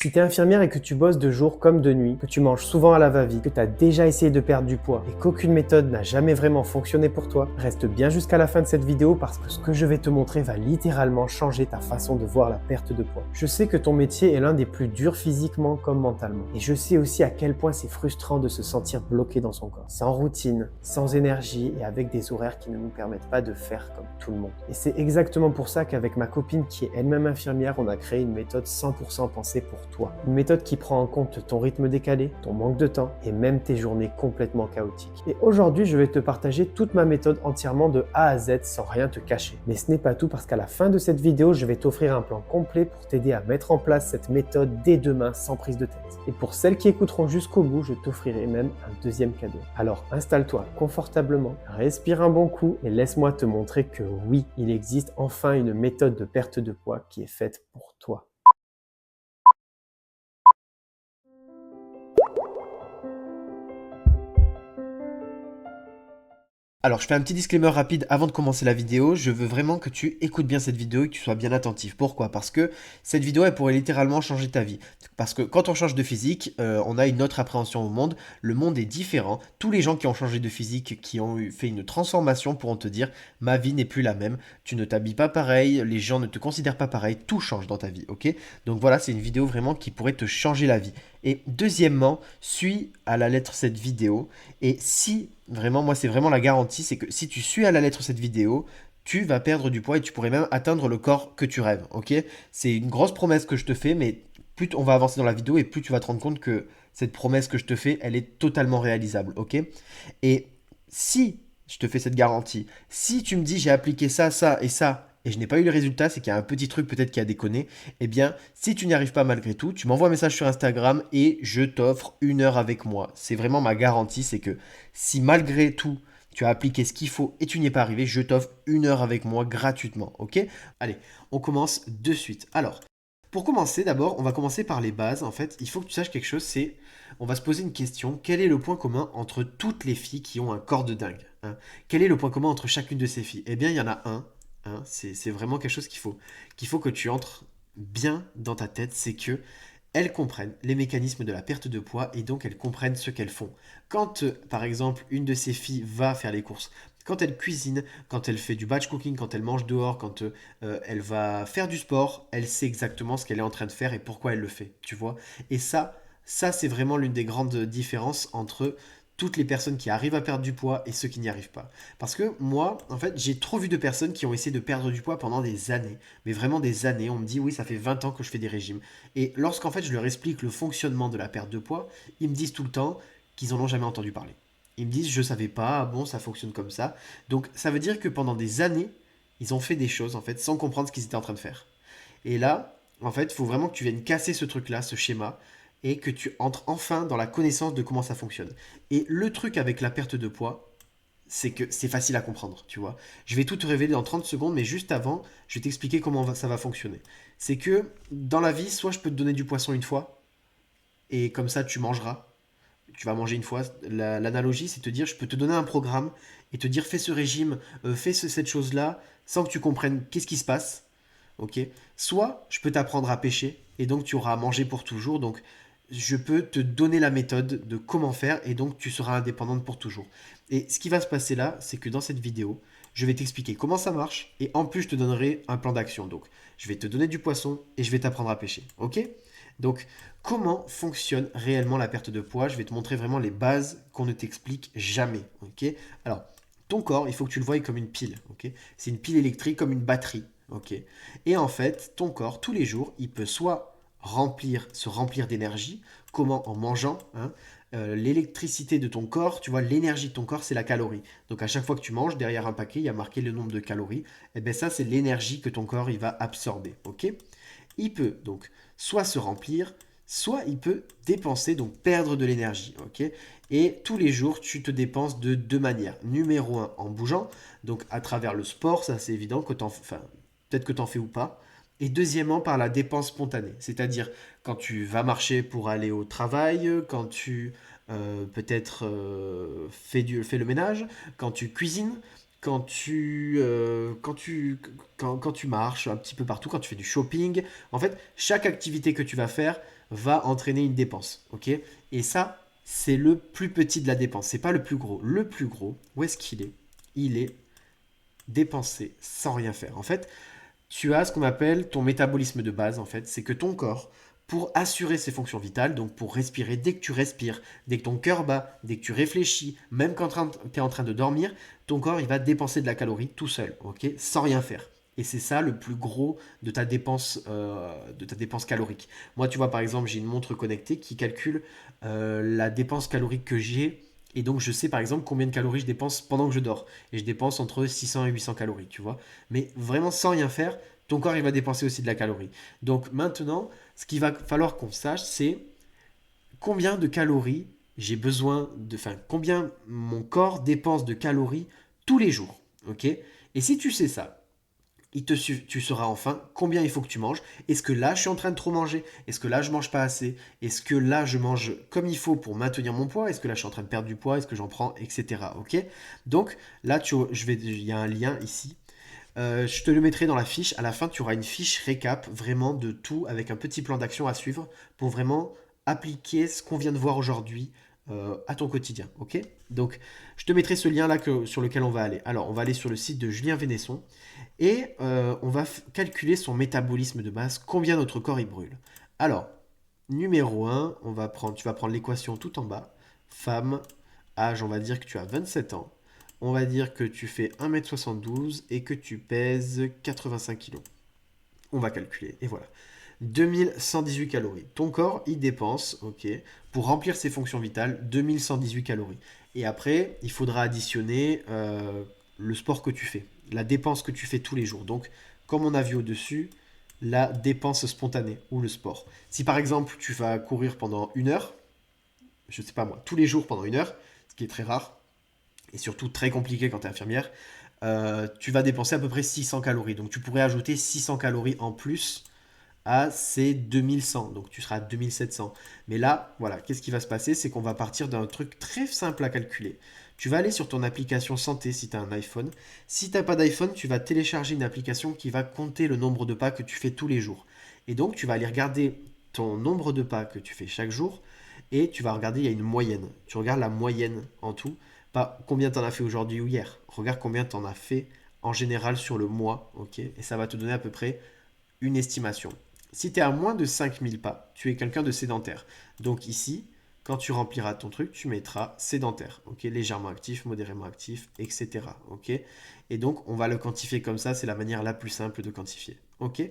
Si tu es infirmière et que tu bosses de jour comme de nuit, que tu manges souvent à la va-vite, que tu as déjà essayé de perdre du poids et qu'aucune méthode n'a jamais vraiment fonctionné pour toi, reste bien jusqu'à la fin de cette vidéo parce que ce que je vais te montrer va littéralement changer ta façon de voir la perte de poids. Je sais que ton métier est l'un des plus durs physiquement comme mentalement. Et je sais aussi à quel point c'est frustrant de se sentir bloqué dans son corps, sans routine, sans énergie et avec des horaires qui ne nous permettent pas de faire comme tout le monde. Et c'est exactement pour ça qu'avec ma copine qui est elle-même infirmière, on a créé une méthode 100% pensée pour toi. Une méthode qui prend en compte ton rythme décalé, ton manque de temps et même tes journées complètement chaotiques. Et aujourd'hui, je vais te partager toute ma méthode entièrement de A à Z sans rien te cacher. Mais ce n'est pas tout parce qu'à la fin de cette vidéo, je vais t'offrir un plan complet pour t'aider à mettre en place cette méthode dès demain sans prise de tête. Et pour celles qui écouteront jusqu'au bout, je t'offrirai même un deuxième cadeau. Alors installe-toi confortablement, respire un bon coup et laisse-moi te montrer que oui, il existe enfin une méthode de perte de poids qui est faite pour toi. Alors, je fais un petit disclaimer rapide avant de commencer la vidéo. Je veux vraiment que tu écoutes bien cette vidéo et que tu sois bien attentif. Pourquoi? Parce que cette vidéo, elle pourrait littéralement changer ta vie. Parce que quand on change de physique, on a une autre appréhension au monde. Le monde est différent. Tous les gens qui ont changé de physique, qui ont fait une transformation pourront te dire ma vie n'est plus la même. Tu ne t'habilles pas pareil, les gens ne te considèrent pas pareil. Tout change dans ta vie, ok? Donc voilà, c'est une vidéo vraiment qui pourrait te changer la vie. Et deuxièmement, suis à la lettre cette vidéo. Et si, vraiment, moi, c'est vraiment la garantie, c'est que si tu suis à la lettre cette vidéo, tu vas perdre du poids et tu pourrais même atteindre le corps que tu rêves, ok? C'est une grosse promesse que je te fais, mais plus on va avancer dans la vidéo et plus tu vas te rendre compte que cette promesse que je te fais, elle est totalement réalisable, ok? Et si je te fais cette garantie, si tu me dis j'ai appliqué ça, ça et ça, et je n'ai pas eu le résultat, c'est qu'il y a un petit truc peut-être qui a déconné, eh bien, si tu n'y arrives pas malgré tout, tu m'envoies un message sur Instagram et je t'offre 1 heure avec moi. C'est vraiment ma garantie, c'est que si malgré tout, tu as appliqué ce qu'il faut et tu n'y es pas arrivé, je t'offre 1 heure avec moi gratuitement, ok? Allez, on commence de suite. Alors, pour commencer, d'abord, on va commencer par les bases. En fait, il faut que tu saches quelque chose, c'est, on va se poser une question, quel est le point commun entre toutes les filles qui ont un corps de dingue, hein? Quel est le point commun entre chacune de ces filles? Eh bien, il y en a un, hein, c'est vraiment quelque chose qu'il faut que tu entres bien dans ta tête, c'est que elles comprennent les mécanismes de la perte de poids et donc elles comprennent ce qu'elles font. Quand, par exemple, une de ces filles va faire les courses, quand elle cuisine, quand elle fait du batch cooking, quand elle mange dehors, quand elle va faire du sport, elle sait exactement ce qu'elle est en train de faire et pourquoi elle le fait, tu vois. Et ça c'est vraiment l'une des grandes différences entre toutes les personnes qui arrivent à perdre du poids et ceux qui n'y arrivent pas. Parce que moi, en fait, j'ai trop vu de personnes qui ont essayé de perdre du poids pendant des années, mais vraiment des années. On me dit, oui, ça fait 20 ans que je fais des régimes. Et lorsqu'en fait je leur explique le fonctionnement de la perte de poids, ils me disent tout le temps qu'ils en ont jamais entendu parler. Ils me disent je savais pas, ah bon ça fonctionne comme ça. Donc ça veut dire que pendant des années, ils ont fait des choses en fait sans comprendre ce qu'ils étaient en train de faire. Et là, en fait, il faut vraiment que tu viennes casser ce truc-là, ce schéma, et que tu entres enfin dans la connaissance de comment ça fonctionne. Et le truc avec la perte de poids, c'est que c'est facile à comprendre, tu vois. Je vais tout te révéler en 30 secondes, mais juste avant, je vais t'expliquer comment ça va fonctionner. C'est que dans la vie, soit je peux te donner du poisson une fois, et comme ça tu mangeras. Tu vas manger une fois. L'analogie, c'est te dire, je peux te donner un programme et te dire, fais ce régime, fais cette chose-là, sans que tu comprennes qu'est-ce qui se passe. Ok. Soit je peux t'apprendre à pêcher, et donc tu auras à manger pour toujours. Donc je peux te donner la méthode de comment faire, et donc tu seras indépendante pour toujours. Et ce qui va se passer là, c'est que dans cette vidéo, je vais t'expliquer comment ça marche, et en plus je te donnerai un plan d'action. Donc je vais te donner du poisson, et je vais t'apprendre à pêcher. Ok. Donc comment fonctionne réellement la perte de poids? Je vais te montrer vraiment les bases qu'on ne t'explique jamais. Ok. Alors ton corps, il faut que tu le voies comme une pile. Ok. C'est une pile électrique comme une batterie. Ok. Et en fait, ton corps, tous les jours, il peut soit se remplir d'énergie, comment en mangeant, hein. L'électricité de ton corps, tu vois, l'énergie de ton corps, c'est la calorie. Donc à chaque fois que tu manges, derrière un paquet, il y a marqué le nombre de calories. Et bien ça, c'est l'énergie que ton corps il va absorber. Ok. Il peut donc soit se remplir, soit il peut dépenser, donc perdre de l'énergie. Ok. Et tous les jours, tu te dépenses de deux manières. Numéro un, en bougeant, donc à travers le sport, ça c'est évident que enfin, peut-être que tu en fais ou pas. Et deuxièmement, par la dépense spontanée, c'est-à-dire quand tu vas marcher pour aller au travail, quand tu peut-être fais le ménage, quand tu cuisines, quand tu marches un petit peu partout, quand tu fais du shopping. En fait, chaque activité que tu vas faire va entraîner une dépense. Ok? Et ça, c'est le plus petit de la dépense. C'est pas le plus gros. Le plus gros, où est-ce qu'il est? Il est dépensé sans rien faire. En fait, tu as ce qu'on appelle ton métabolisme de base, en fait. C'est que ton corps, pour assurer ses fonctions vitales, donc pour respirer, dès que tu respires, dès que ton cœur bat, dès que tu réfléchis, même quand tu es en train de dormir, ton corps, il va dépenser de la calorie tout seul, ok, sans rien faire. Et c'est ça le plus gros de ta dépense calorique. Moi, tu vois, par exemple, j'ai une montre connectée qui calcule la dépense calorique que j'ai. Et donc, je sais par exemple combien de calories je dépense pendant que je dors. Et je dépense entre 600 et 800 calories, tu vois. Mais vraiment sans rien faire, ton corps il va dépenser aussi de la calorie. Donc maintenant, ce qu'il va falloir qu'on sache, c'est combien de calories j'ai besoin de, enfin combien mon corps dépense de calories tous les jours, ok? Et si tu sais ça, tu sauras enfin combien il faut que tu manges. Est-ce que là je suis en train de trop manger? Est-ce que là je mange pas assez? Est-ce que là je mange comme il faut pour maintenir mon poids? Est-ce que là je suis en train de perdre du poids? Est-ce que j'en prends, etc. Ok? Donc là il y a un lien ici. Je te le mettrai dans la fiche. À la fin, tu auras une fiche récap vraiment de tout avec un petit plan d'action à suivre pour vraiment appliquer ce qu'on vient de voir aujourd'hui à ton quotidien. Ok? Donc, je te mettrai ce lien là sur lequel on va aller. Alors, on va aller sur le site de Julien Vénesson et on va calculer son métabolisme de base, combien notre corps il brûle. Alors, numéro un, tu vas prendre l'équation tout en bas. Femme, âge, on va dire que tu as 27 ans. On va dire que tu fais 1,72 m et que tu pèses 85 kg. On va calculer, et voilà. 2118 calories. Ton corps, il dépense, ok, pour remplir ses fonctions vitales, 2118 calories. Et après, il faudra additionner le sport que tu fais, la dépense que tu fais tous les jours. Donc, comme on a vu au-dessus, la dépense spontanée ou le sport. Si par exemple, tu vas courir pendant 1 heure, je sais pas moi, tous les jours pendant 1 heure, ce qui est très rare, et surtout très compliqué quand tu es infirmière, tu vas dépenser à peu près 600 calories. Donc tu pourrais ajouter 600 calories en plus à ces 2100. Donc tu seras à 2700. Mais là, voilà, qu'est-ce qui va se passer? C'est qu'on va partir d'un truc très simple à calculer. Tu vas aller sur ton application santé si tu as un iPhone. Si tu n'as pas d'iPhone, tu vas télécharger une application qui va compter le nombre de pas que tu fais tous les jours. Et donc tu vas aller regarder ton nombre de pas que tu fais chaque jour et tu vas regarder, il y a une moyenne. Tu regardes la moyenne en tout, pas combien tu en as fait aujourd'hui ou hier. Regarde combien tu en as fait en général sur le mois, ok? Et ça va te donner à peu près une estimation. Si tu es à moins de 5000 pas, tu es quelqu'un de sédentaire. Donc ici, quand tu rempliras ton truc, tu mettras sédentaire, ok? Légèrement actif, modérément actif, etc. Ok? Et donc, on va le quantifier comme ça, c'est la manière la plus simple de quantifier. Ok?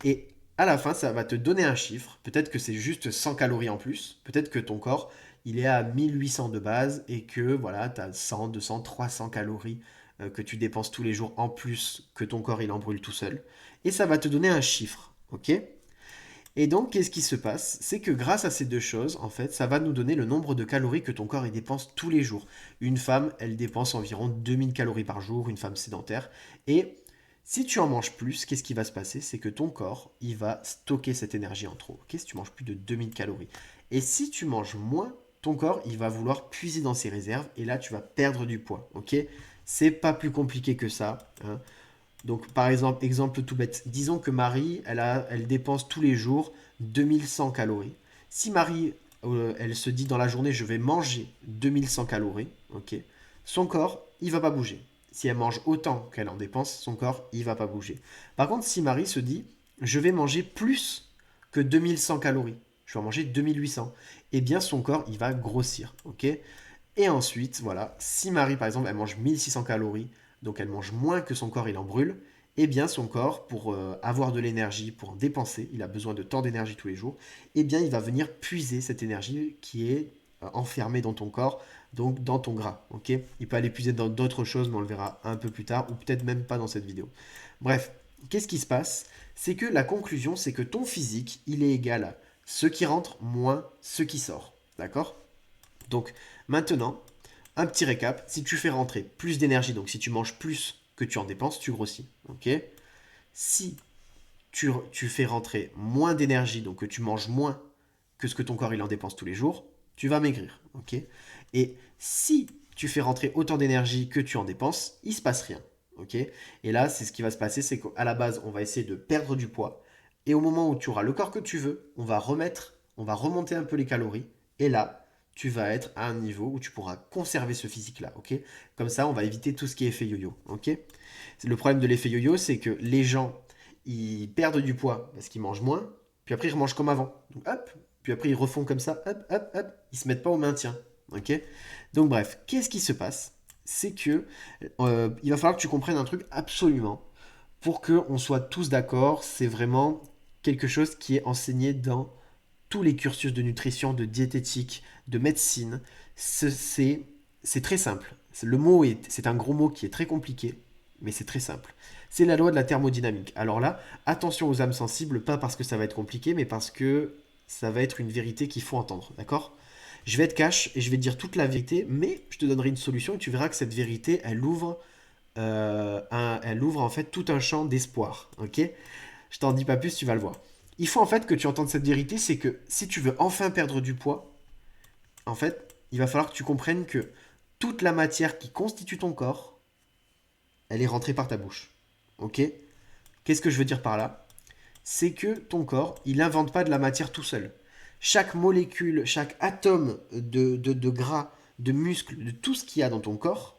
Et à la fin, ça va te donner un chiffre. Peut-être que c'est juste 100 calories en plus. Peut-être que ton corps, il est à 1800 de base et que voilà, tu as 100, 200, 300 calories que tu dépenses tous les jours en plus que ton corps il en brûle tout seul. Et ça va te donner un chiffre. Ok? Et donc, qu'est-ce qui se passe? C'est que grâce à ces deux choses, en fait, ça va nous donner le nombre de calories que ton corps il dépense tous les jours. Une femme, elle dépense environ 2000 calories par jour, une femme sédentaire. Et si tu en manges plus, qu'est-ce qui va se passer? C'est que ton corps, il va stocker cette énergie en trop. Ok, si tu manges plus de 2000 calories. Et si tu manges moins, ton corps, il va vouloir puiser dans ses réserves. Et là, tu vas perdre du poids. Ok? C'est pas plus compliqué que ça, hein. Donc, par exemple, exemple tout bête, disons que Marie, elle dépense tous les jours 2100 calories. Si Marie, elle se dit dans la journée, je vais manger 2100 calories, ok, son corps, il va pas bouger. Si elle mange autant qu'elle en dépense, son corps, il va pas bouger. Par contre, si Marie se dit, je vais manger plus que 2100 calories, je vais en manger 2800, eh bien son corps, il va grossir, ok. Et ensuite, voilà, si Marie, par exemple, elle mange 1600 calories, donc elle mange moins que son corps, il en brûle, eh bien son corps, pour avoir de l'énergie, pour en dépenser, il a besoin de tant d'énergie tous les jours, eh bien il va venir puiser cette énergie qui est enfermée dans ton corps, donc dans ton gras. Ok, il peut aller puiser dans d'autres choses, mais on le verra un peu plus tard, ou peut-être même pas dans cette vidéo. Bref, qu'est-ce qui se passe? C'est que la conclusion, c'est que ton physique, il est égal à ce qui rentre moins ce qui sort. D'accord? Donc maintenant, un petit récap, si tu fais rentrer plus d'énergie, donc si tu manges plus que tu en dépenses, tu grossis. Ok. Si tu fais rentrer moins d'énergie, donc que tu manges moins que ce que ton corps il en dépense tous les jours, tu vas maigrir. Ok. Et si tu fais rentrer autant d'énergie que tu en dépenses, il se passe rien. Ok. Et là, c'est ce qui va se passer, c'est qu'à la base, on va essayer de perdre du poids. Et au moment où tu auras le corps que tu veux, on va remettre on va remonter un peu les calories, et là, tu vas être à un niveau où tu pourras conserver ce physique-là, ok? Comme ça, on va éviter tout ce qui est effet yo-yo, ok? Le problème de l'effet yo-yo, c'est que les gens, ils perdent du poids parce qu'ils mangent moins, puis après ils remangent comme avant. Donc hop, puis après ils refont comme ça, hop, hop, hop, ils se mettent pas au maintien, ok? Donc bref, qu'est-ce qui se passe? C'est que il va falloir que tu comprennes un truc absolument pour qu'on soit tous d'accord. C'est vraiment quelque chose qui est enseigné dans tous les cursus de nutrition, de diététique, de médecine. C'est très simple. C'est un gros mot qui est très compliqué, mais c'est très simple. C'est la loi de la thermodynamique. Alors là, attention aux âmes sensibles, pas parce que ça va être compliqué, mais parce que ça va être une vérité qu'il faut entendre, d'accord? Je vais être cash et je vais te dire toute la vérité, mais je te donnerai une solution et tu verras que cette vérité, elle ouvre en fait tout un champ d'espoir, ok? Je t'en dis pas plus, tu vas le voir. Il faut en fait que tu entendes cette vérité, c'est que si tu veux enfin perdre du poids, en fait, il va falloir que tu comprennes que toute la matière qui constitue ton corps, elle est rentrée par ta bouche. Ok? Qu'est-ce que je veux dire par là? C'est que ton corps, il n'invente pas de la matière tout seul. Chaque molécule, chaque atome de gras, de muscle, de tout ce qu'il y a dans ton corps,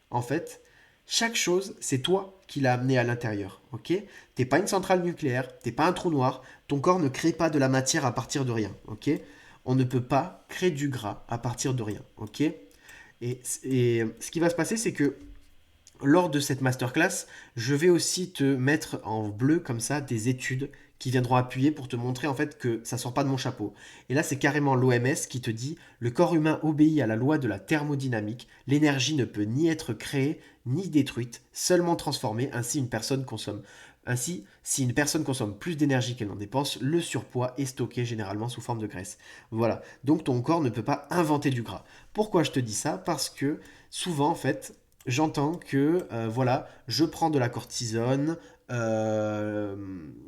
en fait, chaque chose, c'est toi qui l'as amené à l'intérieur. Ok? T'es pas une centrale nucléaire, t'es pas un trou noir, ton corps ne crée pas de la matière à partir de rien. Ok? On ne peut pas créer du gras à partir de rien. Ok? Et ce qui va se passer, c'est que lors de cette masterclass, je vais aussi te mettre en bleu comme ça des études qui viendront appuyer pour te montrer en fait que ça sort pas de mon chapeau. Et là, c'est carrément l'OMS qui te dit le corps humain obéit à la loi de la thermodynamique, l'énergie ne peut ni être créée ni détruite, seulement transformée. Ainsi, si une personne consomme plus d'énergie qu'elle n'en dépense, le surpoids est stocké généralement sous forme de graisse. Voilà. Donc ton corps ne peut pas inventer du gras. Pourquoi je te dis ça? Parce que souvent en fait, j'entends que voilà, je prends de la cortisone, euh,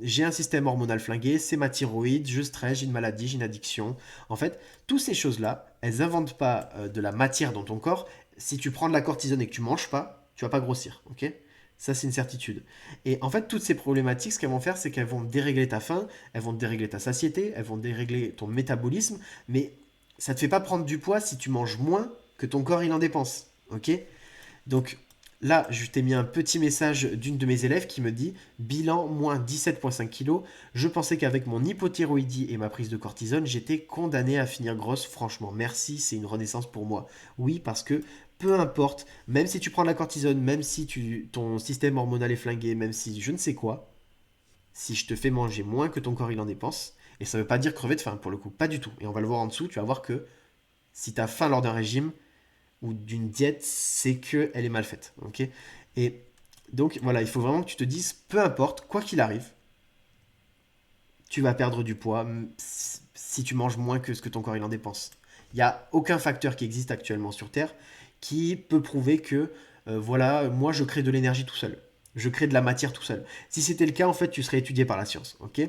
j'ai un système hormonal flingué, c'est ma thyroïde, je stresse, j'ai une maladie, j'ai une addiction. En fait, toutes ces choses-là, elles inventent pas de la matière dans ton corps. Si tu prends de la cortisone et que tu manges pas, tu vas pas grossir, ok? Ça, c'est une certitude. Et en fait, toutes ces problématiques, ce qu'elles vont faire, c'est qu'elles vont dérégler ta faim, elles vont dérégler ta satiété, elles vont dérégler ton métabolisme, mais ça te fait pas prendre du poids si tu manges moins que ton corps il en dépense, ok? Donc là, je t'ai mis un petit message d'une de mes élèves qui me dit bilan moins 17,5 kg. Je pensais qu'avec mon hypothyroïdie et ma prise de cortisone, j'étais condamnée à finir grosse. Franchement, merci, c'est une renaissance pour moi. Oui, parce que peu importe, même si tu prends de la cortisone, même si ton système hormonal est flingué, même si je ne sais quoi, si je te fais manger moins que ton corps il en dépense, et ça ne veut pas dire crever de faim, pour le coup, pas du tout. Et on va le voir en dessous, tu vas voir que si tu as faim lors d'un régime, ou d'une diète, c'est qu'elle est mal faite. Ok? Et donc voilà, il faut vraiment que tu te dises, peu importe, quoi qu'il arrive, tu vas perdre du poids si tu manges moins que ce que ton corps il en dépense. Il n'y a aucun facteur qui existe actuellement sur Terre qui peut prouver que, voilà, moi je crée de l'énergie tout seul. Je crée de la matière tout seul. Si c'était le cas, en fait, tu serais étudié par la science. Ok?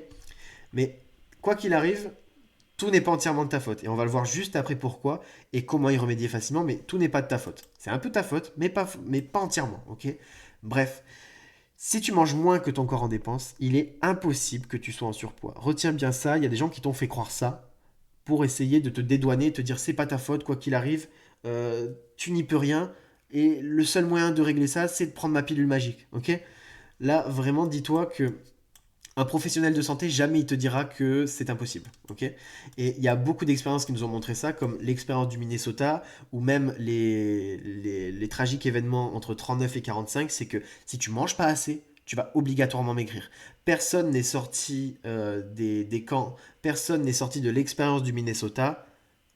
Mais quoi qu'il arrive, tout n'est pas entièrement de ta faute. Et on va le voir juste après pourquoi et comment y remédier facilement, mais tout n'est pas de ta faute. C'est un peu ta faute, mais pas entièrement, ok? Bref, si tu manges moins que ton corps en dépense, il est impossible que tu sois en surpoids. Retiens bien ça, il y a des gens qui t'ont fait croire ça pour essayer de te dédouaner, te dire c'est pas ta faute, quoi qu'il arrive, tu n'y peux rien, et le seul moyen de régler ça, c'est de prendre ma pilule magique, ok? Là, vraiment, dis-toi que un professionnel de santé, jamais il te dira que c'est impossible. Ok? Et il y a beaucoup d'expériences qui nous ont montré ça, comme l'expérience du Minnesota, ou même les tragiques événements entre 39 et 45, c'est que si tu manges pas assez, tu vas obligatoirement maigrir. Personne n'est sorti des camps, personne n'est sorti de l'expérience du Minnesota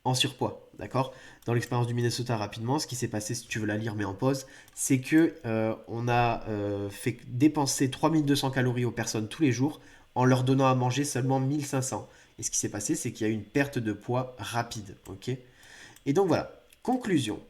en surpoids, d'accord? Dans l'expérience du Minnesota, rapidement, ce qui s'est passé, si tu veux la lire, mais en pause, c'est que on a fait dépenser 3200 calories aux personnes tous les jours en leur donnant à manger seulement 1500. Et ce qui s'est passé, c'est qu'il y a eu une perte de poids rapide, ok? Et donc voilà, conclusion,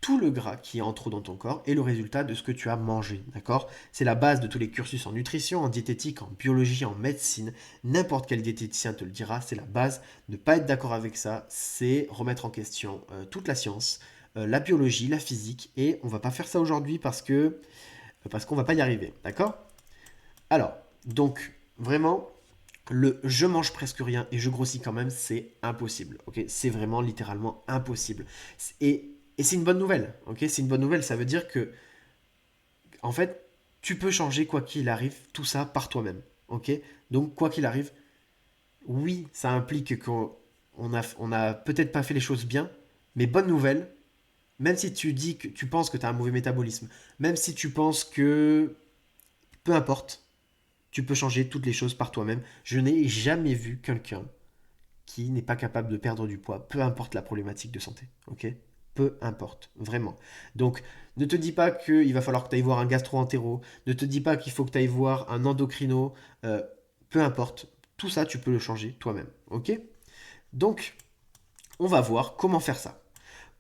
tout le gras qui est en trop dans ton corps est le résultat de ce que tu as mangé, d'accord? C'est la base de tous les cursus en nutrition, en diététique, en biologie, en médecine. N'importe quel diététicien te le dira, c'est la base. Ne pas être d'accord avec ça, c'est remettre en question toute la science, la biologie, la physique, et on va pas faire ça aujourd'hui parce qu'on va pas y arriver, d'accord? Alors, donc, vraiment, Le je mange presque rien et je grossis quand même, c'est impossible. Ok, c'est vraiment littéralement impossible. Et c'est une bonne nouvelle. Ok, c'est une bonne nouvelle. Ça veut dire que en fait, tu peux changer quoi qu'il arrive, tout ça par toi-même. Ok, donc quoi qu'il arrive, oui, ça implique qu'on a peut-être pas fait les choses bien, mais bonne nouvelle. Même si tu dis que tu penses que tu as un mauvais métabolisme, même si tu penses que peu importe, tu peux changer toutes les choses par toi-même. Je n'ai jamais vu quelqu'un qui n'est pas capable de perdre du poids, peu importe la problématique de santé. Ok, peu importe, vraiment. Donc, ne te dis pas qu'il va falloir que tu ailles voir un gastro-entérologue, ne te dis pas qu'il faut que tu ailles voir un endocrino, euh, peu importe. Tout ça, tu peux le changer toi-même. Ok. Donc, on va voir comment faire ça.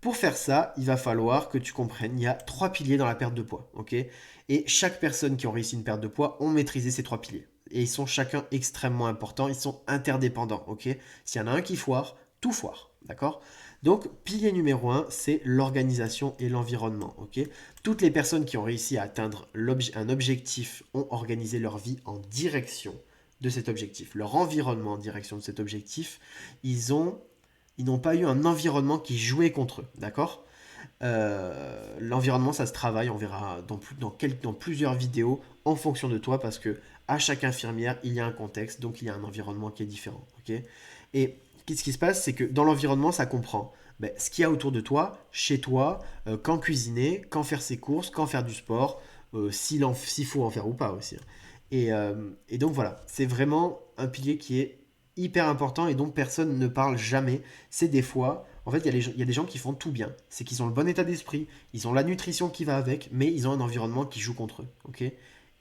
Pour faire ça, il va falloir que tu comprennes, il y a trois piliers dans la perte de poids, ok? Et chaque personne qui a réussi une perte de poids ont maîtrisé ces trois piliers. Et ils sont chacun extrêmement importants, ils sont interdépendants, ok? S'il y en a un qui foire, tout foire, d'accord? Donc, pilier numéro un, c'est l'organisation et l'environnement, ok? Toutes les personnes qui ont réussi à atteindre un objectif ont organisé leur vie en direction de cet objectif, leur environnement en direction de cet objectif. Ils ont ils n'ont pas eu un environnement qui jouait contre eux, d'accord? L'environnement, ça se travaille, on verra dans plusieurs vidéos en fonction de toi, parce que à chaque infirmière, il y a un contexte, donc il y a un environnement qui est différent, ok? Et qu'est-ce qui se passe, c'est que dans l'environnement, ça comprend ce qu'il y a autour de toi, chez toi, quand cuisiner, quand faire ses courses, quand faire du sport, s'il faut en faire ou pas aussi, hein. Et donc voilà, c'est vraiment un pilier qui est hyper important et dont personne ne parle jamais. C'est des fois, en fait, il y a des gens qui font tout bien. C'est qu'ils ont le bon état d'esprit, ils ont la nutrition qui va avec, mais ils ont un environnement qui joue contre eux. Ok.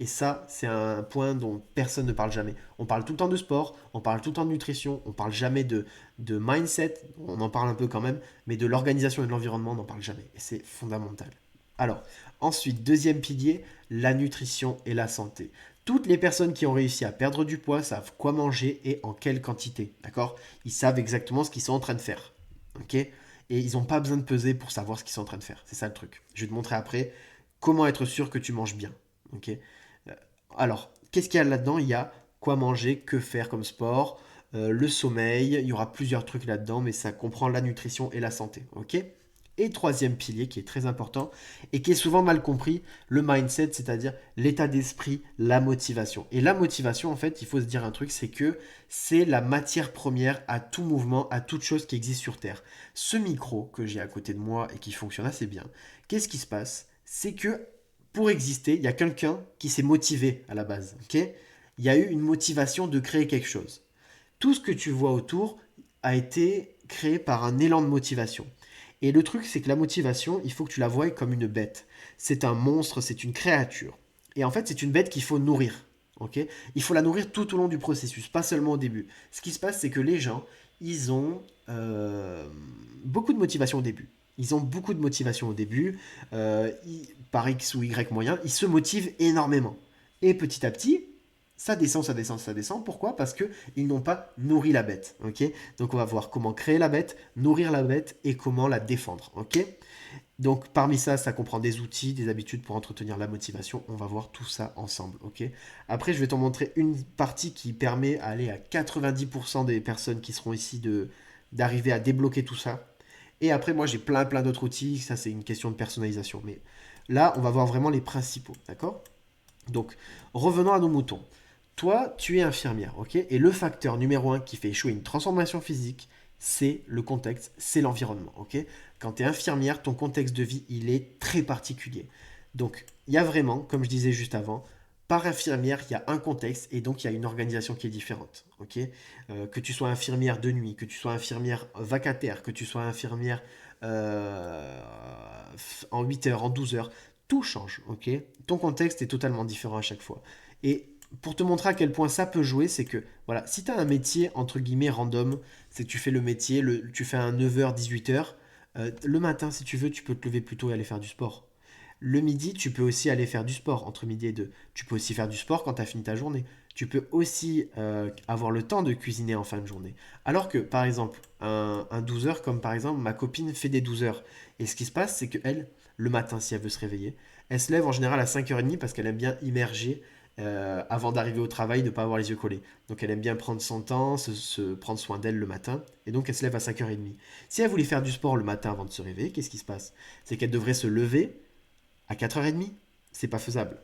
Et ça, c'est un point dont personne ne parle jamais. On parle tout le temps de sport, on parle tout le temps de nutrition, on parle jamais de mindset, on en parle un peu quand même, mais de l'organisation et de l'environnement, on n'en parle jamais. Et c'est fondamental. Alors, ensuite, deuxième pilier, la nutrition et la santé. Toutes les personnes qui ont réussi à perdre du poids savent quoi manger et en quelle quantité, d'accord? Ils savent exactement ce qu'ils sont en train de faire, ok? Et ils n'ont pas besoin de peser pour savoir ce qu'ils sont en train de faire. C'est ça le truc. Je vais te montrer après comment être sûr que tu manges bien, ok? Alors, qu'est-ce qu'il y a là-dedans? Il y a quoi manger, que faire comme sport, le sommeil. Il y aura plusieurs trucs là-dedans, mais ça comprend la nutrition et la santé, ok? Et troisième pilier qui est très important et qui est souvent mal compris, le mindset, c'est-à-dire l'état d'esprit, la motivation. Et la motivation, en fait, il faut se dire un truc, c'est que c'est la matière première à tout mouvement, à toute chose qui existe sur Terre. Ce micro que j'ai à côté de moi et qui fonctionne assez bien, qu'est-ce qui se passe? C'est que pour exister, il y a quelqu'un qui s'est motivé à la base, ok? Il y a eu une motivation de créer quelque chose. Tout ce que tu vois autour a été créé par un élan de motivation. Et le truc, c'est que la motivation, il faut que tu la voies comme une bête. C'est un monstre, c'est une créature. Et en fait, c'est une bête qu'il faut nourrir. Ok. Il faut la nourrir tout au long du processus, pas seulement au début. Ce qui se passe, c'est que les gens, ils ont beaucoup de motivation au début. Ils ont beaucoup de motivation au début, par X ou Y moyen, ils se motivent énormément. Et petit à petit, ça descend, ça descend, ça descend. Pourquoi? Parce qu'ils n'ont pas nourri la bête. Ok. Donc on va voir comment créer la bête, nourrir la bête et comment la défendre. Ok. Donc parmi ça, ça comprend des outils, des habitudes pour entretenir la motivation. On va voir tout ça ensemble. Ok. Après, je vais t'en montrer une partie qui permet à aller à 90% des personnes qui seront ici d'arriver à débloquer tout ça. Et après, moi, j'ai plein d'autres outils. Ça, c'est une question de personnalisation. Mais là, on va voir vraiment les principaux. D'accord? Donc, revenons à nos moutons. Toi, tu es infirmière, ok? Et le facteur numéro un qui fait échouer une transformation physique, c'est le contexte, c'est l'environnement, ok? Quand tu es infirmière, ton contexte de vie, il est très particulier. Donc, il y a vraiment, comme je disais juste avant, par infirmière, il y a un contexte et donc il y a une organisation qui est différente, ok? Que tu sois infirmière de nuit, que tu sois infirmière vacataire, que tu sois infirmière euh, en 8 heures, en 12 heures, tout change, ok? Ton contexte est totalement différent à chaque fois. Et pour te montrer à quel point ça peut jouer, c'est que voilà, si tu as un métier entre guillemets random, c'est que tu fais le métier, tu fais un 9h, 18h, le matin, si tu veux, tu peux te lever plus tôt et aller faire du sport. Le midi, tu peux aussi aller faire du sport entre midi et deux. Tu peux aussi faire du sport quand tu as fini ta journée. Tu peux aussi avoir le temps de cuisiner en fin de journée. Alors que, par exemple, un 12 heures, comme par exemple, ma copine fait des 12 heures. Et ce qui se passe, c'est qu'elle, le matin, si elle veut se réveiller, elle se lève en général à 5h30 parce qu'elle aime bien immerger avant d'arriver au travail, de ne pas avoir les yeux collés. Donc elle aime bien prendre son temps, prendre soin d'elle le matin, et donc elle se lève à 5h30. Si elle voulait faire du sport le matin avant de se réveiller, qu'est-ce qui se passe? C'est qu'elle devrait se lever à 4h30. C'est pas faisable.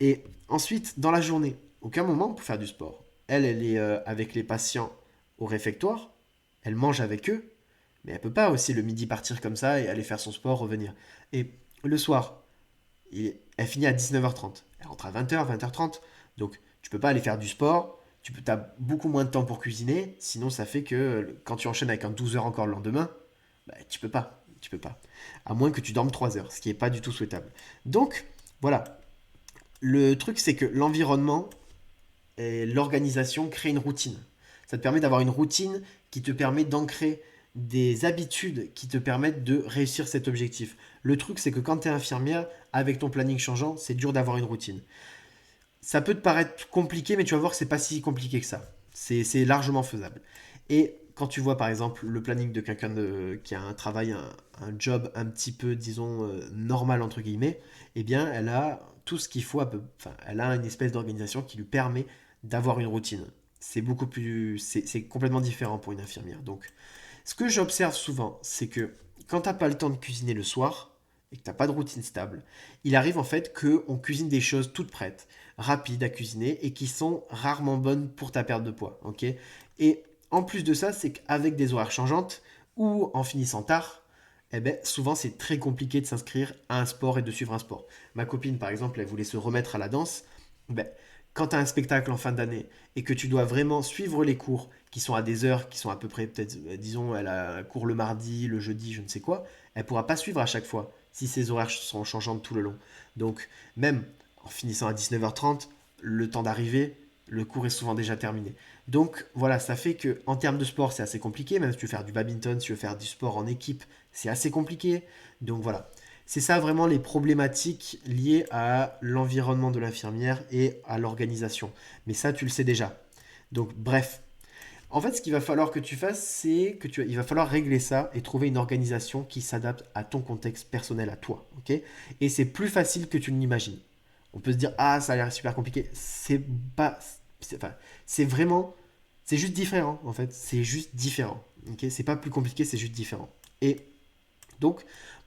Et ensuite, dans la journée, aucun moment pour faire du sport. Elle est avec les patients au réfectoire, elle mange avec eux, mais elle peut pas aussi le midi partir comme ça et aller faire son sport, revenir. Et le soir, elle finit à 19h30. Elle rentre à 20h, 20h30. Donc tu peux pas aller faire du sport, tu as beaucoup moins de temps pour cuisiner, sinon ça fait que quand tu enchaînes avec un 12h encore le lendemain, bah, tu peux pas. Tu peux pas. À moins que tu dormes 3 heures, ce qui n'est pas du tout souhaitable. Donc, voilà. Le truc, c'est que l'environnement et l'organisation créent une routine. Ça te permet d'avoir une routine qui te permet d'ancrer des habitudes qui te permettent de réussir cet objectif. Le truc, c'est que quand tu es infirmière, avec ton planning changeant, c'est dur d'avoir une routine. Ça peut te paraître compliqué, mais tu vas voir que c'est pas si compliqué que ça. C'est largement faisable. Et quand tu vois par exemple le planning de quelqu'un qui a un travail, un job un petit peu, disons, normal entre guillemets, eh bien elle a tout ce qu'il faut, enfin, elle a une espèce d'organisation qui lui permet d'avoir une routine. C'est beaucoup plus, c'est complètement différent pour une infirmière. Donc, ce que j'observe souvent, c'est que quand t'as pas le temps de cuisiner le soir et que t'as pas de routine stable, il arrive en fait que on cuisine des choses toutes prêtes, rapides à cuisiner et qui sont rarement bonnes pour ta perte de poids, ok? Et en plus de ça, c'est qu'avec des horaires changeantes ou en finissant tard, eh ben, souvent c'est très compliqué de s'inscrire à un sport et de suivre un sport. Ma copine, par exemple, elle voulait se remettre à la danse. Ben, quand tu as un spectacle en fin d'année et que tu dois vraiment suivre les cours qui sont à des heures qui sont à peu près, peut-être, disons, elle a un cours le mardi, le jeudi, je ne sais quoi, elle pourra pas suivre à chaque fois si ses horaires sont changeants tout le long. Donc, même en finissant à 19h30, le temps d'arriver, le cours est souvent déjà terminé. Donc voilà, ça fait que en termes de sport, c'est assez compliqué. Même si tu veux faire du badminton, si tu veux faire du sport en équipe, c'est assez compliqué. Donc voilà, c'est ça vraiment les problématiques liées à l'environnement de l'infirmière et à l'organisation. Mais ça, tu le sais déjà. Donc bref, en fait, ce qu'il va falloir que tu fasses, c'est que il va falloir régler ça et trouver une organisation qui s'adapte à ton contexte personnel, à toi, ok? Et c'est plus facile que tu ne l'imagines. On peut se dire, ah, ça a l'air super compliqué. C'est pas, enfin, c'est vraiment, c'est juste différent, en fait. C'est juste différent, ok? C'est pas plus compliqué, c'est juste différent. Et donc,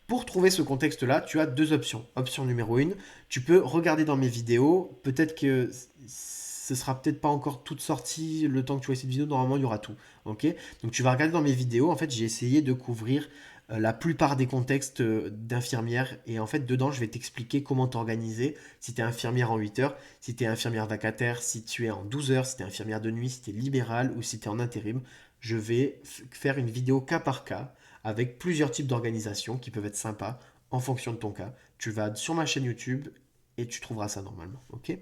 pour trouver ce contexte-là, tu as deux options. Option numéro 1, tu peux regarder dans mes vidéos. Peut-être que ce sera peut-être pas encore toute sortie le temps que tu vois cette vidéo. Normalement, il y aura tout. Ok? Donc, tu vas regarder dans mes vidéos. En fait, j'ai essayé de couvrir la plupart des contextes d'infirmières. Et en fait, dedans, je vais t'expliquer comment t'organiser. Si tu es infirmière en 8 heures, si tu es infirmière vacataire, si tu es en 12 heures, si tu es infirmière de nuit, si tu es libérale ou si tu es en intérim. Je vais faire une vidéo cas par cas avec plusieurs types d'organisations qui peuvent être sympas en fonction de ton cas. Tu vas sur ma chaîne YouTube et tu trouveras ça normalement. Ok?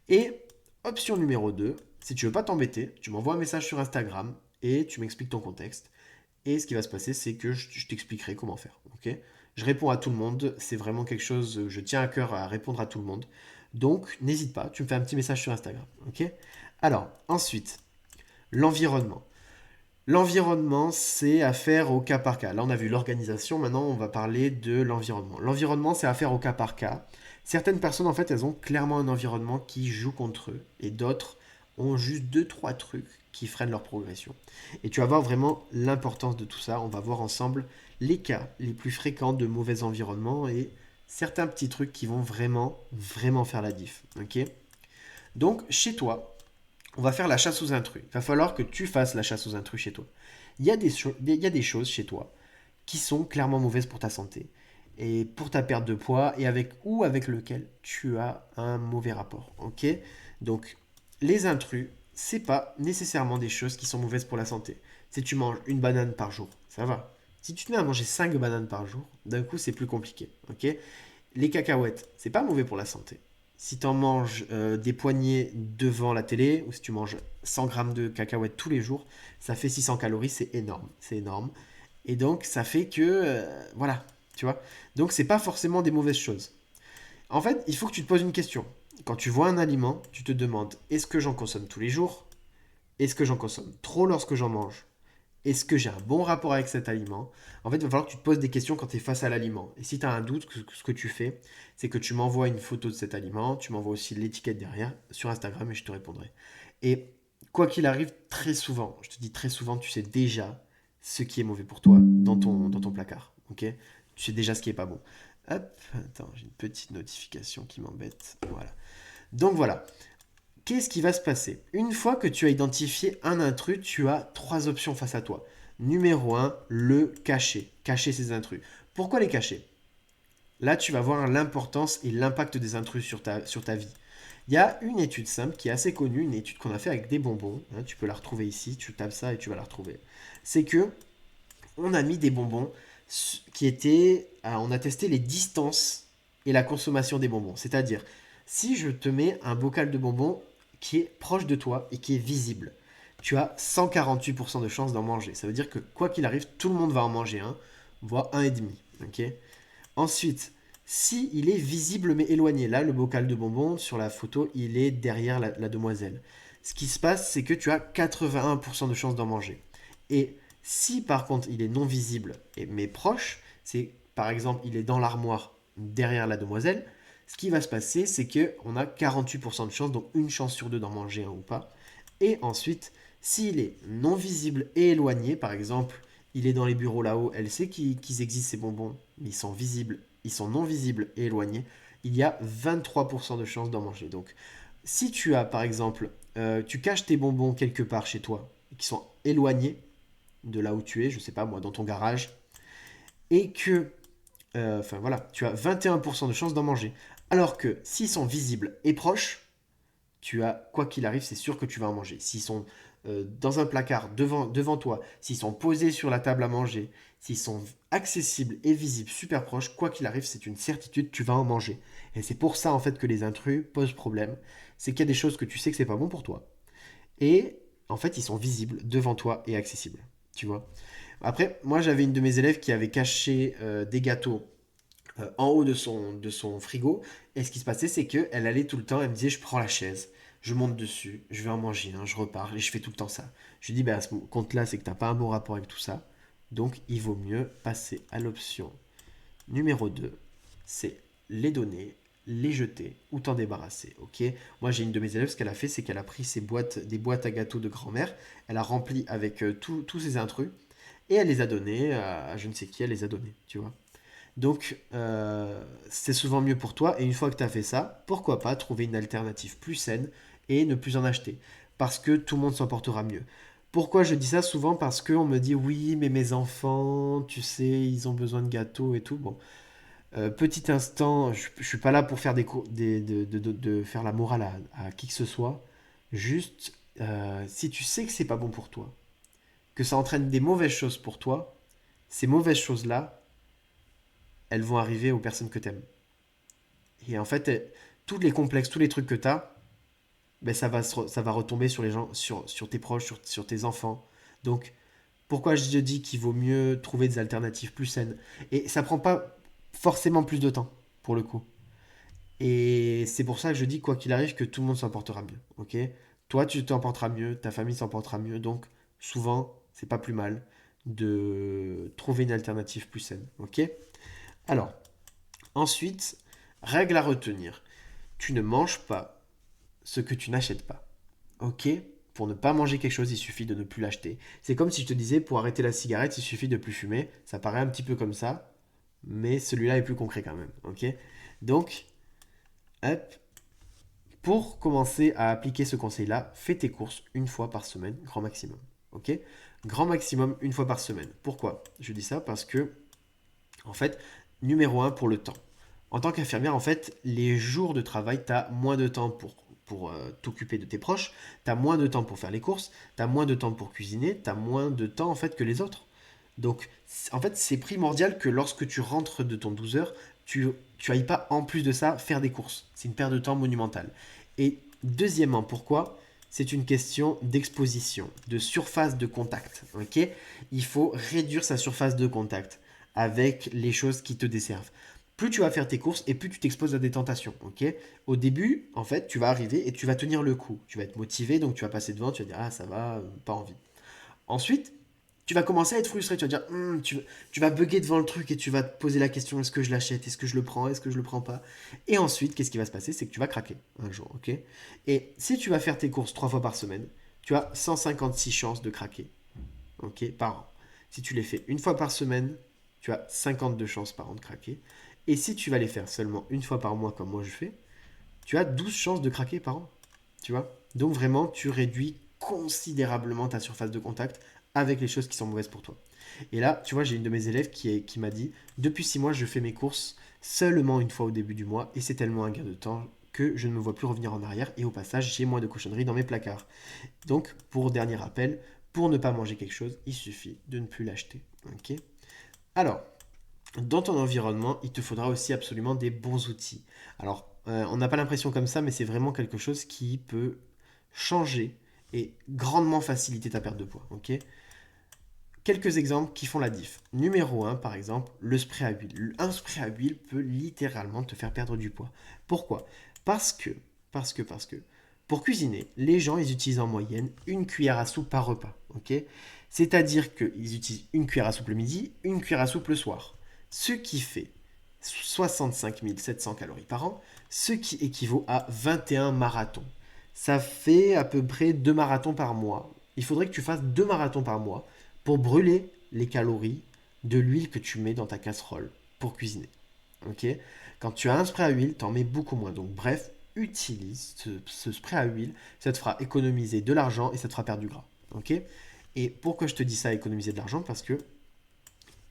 Et option numéro 2, si tu veux pas t'embêter, tu m'envoies un message sur Instagram et tu m'expliques ton contexte. Et ce qui va se passer, c'est que je t'expliquerai comment faire. Ok? Je réponds à tout le monde, c'est vraiment quelque chose, je tiens à cœur à répondre à tout le monde. Donc n'hésite pas, tu me fais un petit message sur Instagram. Ok? Alors, ensuite, l'environnement. L'environnement, c'est affaire au cas par cas. Là, on a vu l'organisation, maintenant on va parler de l'environnement. L'environnement, c'est affaire au cas par cas. Certaines personnes, en fait, elles ont clairement un environnement qui joue contre eux, et d'autres ont juste deux, trois trucs qui freinent leur progression. Et tu vas voir vraiment l'importance de tout ça. On va voir ensemble les cas les plus fréquents de mauvais environnement et certains petits trucs qui vont vraiment, vraiment faire la diff. Ok? Donc, chez toi, on va faire la chasse aux intrus. Il va falloir que tu fasses la chasse aux intrus chez toi. Il y a des choses chez toi qui sont clairement mauvaises pour ta santé et pour ta perte de poids et avec lequel tu as un mauvais rapport. Ok? Donc, les intrus, c'est pas nécessairement des choses qui sont mauvaises pour la santé. Si tu manges une banane par jour, ça va. Si tu te mets à manger 5 bananes par jour, d'un coup, c'est plus compliqué. Ok? Les cacahuètes, c'est pas mauvais pour la santé. Si tu en manges des poignées devant la télé, ou si tu manges 100 grammes de cacahuètes tous les jours, ça fait 600 calories, c'est énorme. C'est énorme. Et donc, ça fait que, voilà, tu vois. Donc, c'est pas forcément des mauvaises choses. En fait, il faut que tu te poses une question. Quand tu vois un aliment, tu te demandes, est-ce que j'en consomme tous les jours? Est-ce que j'en consomme trop lorsque j'en mange? est-ce que j'ai un bon rapport avec cet aliment? En fait, il va falloir que tu te poses des questions quand tu es face à l'aliment. Et si tu as un doute, ce que tu fais, c'est que tu m'envoies une photo de cet aliment, tu m'envoies aussi l'étiquette derrière sur Instagram et je te répondrai. Et quoi qu'il arrive, très souvent, je te dis très souvent, tu sais déjà ce qui est mauvais pour toi dans ton placard. Ok? Tu sais déjà ce qui est pas bon. Hop, attends, j'ai une petite notification qui m'embête. Voilà. Donc voilà. Qu'est-ce qui va se passer? Une fois que tu as identifié un intrus, tu as trois options face à toi. Numéro un, le cacher. Cacher ces intrus. Pourquoi les cacher? Là, tu vas voir l'importance et l'impact des intrus sur ta vie. Il y a une étude simple qui est assez connue, une étude qu'on a fait avec des bonbons. Hein, tu peux la retrouver ici, tu tapes ça et tu vas la retrouver. C'est que on a mis des bonbons qui étaient. On a testé les distances et la consommation des bonbons. C'est-à-dire, si je te mets un bocal de bonbons qui est proche de toi et qui est visible, tu as 148% de chances d'en manger. Ça veut dire que quoi qu'il arrive, tout le monde va en manger un, voire un et demi. Ok. Ensuite, si il est visible mais éloigné, là le bocal de bonbons sur la photo, il est derrière la demoiselle. Ce qui se passe, c'est que tu as 81% de chances d'en manger. Et si par contre il est non visible mais proche, c'est par exemple il est dans l'armoire derrière la demoiselle, ce qui va se passer, c'est que on a 48% de chances, donc une chance sur deux d'en manger un ou pas. Et ensuite, s'il est non visible et éloigné, par exemple, il est dans les bureaux là-haut, elle sait qu'ils existent ces bonbons, mais ils sont visibles, ils sont non visibles et éloignés, il y a 23% de chances d'en manger. Donc, si tu as, par exemple, tu caches tes bonbons quelque part chez toi, qui sont éloignés de là où tu es, je sais pas moi, dans ton garage, et que, enfin voilà, tu as 21% de chances d'en manger. Alors que s'ils sont visibles et proches, tu as, quoi qu'il arrive, c'est sûr que tu vas en manger. S'ils sont dans un placard devant toi, s'ils sont posés sur la table à manger, s'ils sont accessibles et visibles, super proches, quoi qu'il arrive, c'est une certitude, tu vas en manger. Et c'est pour ça en fait que les intrus posent problème. C'est qu'il y a des choses que tu sais que c'est pas bon pour toi. Et en fait, ils sont visibles devant toi et accessibles. Tu vois. Après, moi j'avais une de mes élèves qui avait caché des gâteaux en haut de son frigo. Et ce qui se passait, c'est qu'elle allait tout le temps, elle me disait, je prends la chaise, je monte dessus, je vais en manger un, je repars, et je fais tout le temps ça. Je lui dis, bah, à ce compte-là, c'est que tu n'as pas un bon rapport avec tout ça. Donc, il vaut mieux passer à l'option numéro 2, c'est les donner, les jeter ou t'en débarrasser. Ok. Moi, j'ai une de mes élèves, ce qu'elle a fait, c'est qu'elle a pris des boîtes à gâteaux de grand-mère, elle a rempli avec tous ses intrus, et elle les a donnés à je ne sais qui, elle les a donnés, tu vois. Donc, c'est souvent mieux pour toi. Et une fois que tu as fait ça, pourquoi pas trouver une alternative plus saine et ne plus en acheter. Parce que tout le monde s'en portera mieux. Pourquoi je dis ça souvent? Parce qu'on me dit oui, mais mes enfants, tu sais, ils ont besoin de gâteaux et tout. Bon, petit instant, je suis pas là pour faire de faire la morale à qui que ce soit. Juste, si tu sais que c'est pas bon pour toi, que ça entraîne des mauvaises choses pour toi, ces mauvaises choses-là, elles vont arriver aux personnes que tu aimes. Et en fait, tous les complexes, tous les trucs que tu as, ben ça va retomber sur les gens, sur tes proches, sur tes enfants. Donc, pourquoi je te dis qu'il vaut mieux trouver des alternatives plus saines? Et ça prend pas forcément plus de temps, pour le coup. Et c'est pour ça que je dis, quoi qu'il arrive, que tout le monde s'en portera mieux. Ok. Toi, tu t'en porteras mieux, ta famille s'en portera mieux. Donc, souvent, c'est pas plus mal de trouver une alternative plus saine. Ok. Alors, ensuite, règle à retenir. Tu ne manges pas ce que tu n'achètes pas. Ok? Pour ne pas manger quelque chose, il suffit de ne plus l'acheter. C'est comme si je te disais, pour arrêter la cigarette, il suffit de plus fumer. Ça paraît un petit peu comme ça, mais celui-là est plus concret quand même. Ok? Donc, hop, pour commencer à appliquer ce conseil-là, fais tes courses une fois par semaine, grand maximum. Ok? Grand maximum une fois par semaine. Pourquoi? Je dis ça parce que, en fait, numéro un, pour le temps. En tant qu'infirmière, en fait, les jours de travail, tu as moins de temps pour t'occuper de tes proches, tu as moins de temps pour faire les courses, tu as moins de temps pour cuisiner, tu as moins de temps en fait que les autres. Donc, en fait, c'est primordial que lorsque tu rentres de ton 12 heures, tu ailles pas en plus de ça faire des courses. C'est une perte de temps monumentale. Et deuxièmement, pourquoi? C'est une question d'exposition, de surface de contact. Ok. Il faut réduire sa surface de contact avec les choses qui te desservent. Plus tu vas faire tes courses et plus tu t'exposes à des tentations. Ok. Au début, en fait, tu vas arriver et tu vas tenir le coup. Tu vas être motivé, donc tu vas passer devant, tu vas dire ah ça va, pas envie. Ensuite, tu vas commencer à être frustré, tu vas dire, tu vas bugger devant le truc et tu vas te poser la question, est-ce que je l'achète, est-ce que je le prends, est-ce que je le prends pas. Et ensuite, qu'est-ce qui va se passer? C'est que tu vas craquer un jour, ok? Et si tu vas faire tes courses 3 fois par semaine, tu as 156 chances de craquer, ok, par an. Si tu les fais une fois par semaine, tu as 52 chances par an de craquer. Et si tu vas les faire seulement une fois par mois, comme moi je fais, tu as 12 chances de craquer par an. Tu vois? Donc vraiment, tu réduis considérablement ta surface de contact avec les choses qui sont mauvaises pour toi. Et là, tu vois, j'ai une de mes élèves qui m'a dit, depuis 6 mois, je fais mes courses seulement une fois au début du mois, et c'est tellement un gain de temps que je ne me vois plus revenir en arrière, et au passage, j'ai moins de cochonneries dans mes placards. Donc, pour dernier rappel, pour ne pas manger quelque chose, il suffit de ne plus l'acheter. Ok. Alors, dans ton environnement, il te faudra aussi absolument des bons outils. Alors, on n'a pas l'impression comme ça, mais c'est vraiment quelque chose qui peut changer et grandement faciliter ta perte de poids. Ok. Quelques exemples qui font la diff. Numéro un, par exemple, le spray à huile. Un spray à huile peut littéralement te faire perdre du poids. Pourquoi? Parce que, pour cuisiner, les gens, ils utilisent en moyenne une cuillère à soupe par repas. Ok. C'est-à-dire qu'ils utilisent une cuillère à soupe le midi, une cuillère à soupe le soir. Ce qui fait 65 700 calories par an, ce qui équivaut à 21 marathons. Ça fait à peu près 2 marathons par mois. Il faudrait que tu fasses 2 marathons par mois pour brûler les calories de l'huile que tu mets dans ta casserole pour cuisiner. Ok. Quand tu as un spray à huile, tu en mets beaucoup moins. Donc bref, utilise ce spray à huile, ça te fera économiser de l'argent et ça te fera perdre du gras. Ok. Et pourquoi je te dis ça, économiser de l'argent? Parce que,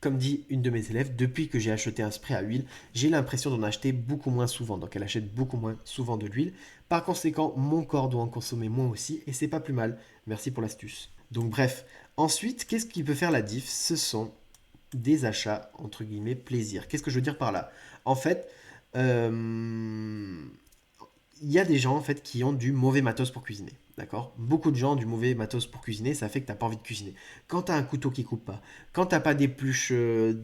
comme dit une de mes élèves, depuis que j'ai acheté un spray à huile, j'ai l'impression d'en acheter beaucoup moins souvent. Donc elle achète beaucoup moins souvent de l'huile. Par conséquent, mon corps doit en consommer moins aussi et c'est pas plus mal. Merci pour l'astuce. Donc bref, ensuite, qu'est-ce qui peut faire la diff? Ce sont des achats, entre guillemets, plaisir. Qu'est-ce que je veux dire par là? En fait, euh, il y a des gens en fait qui ont du mauvais matos pour cuisiner. D'accord. Beaucoup de gens ont du mauvais matos pour cuisiner, ça fait que tu n'as pas envie de cuisiner. Quand tu as un couteau qui coupe pas, quand tu n'as pas d'éplucheur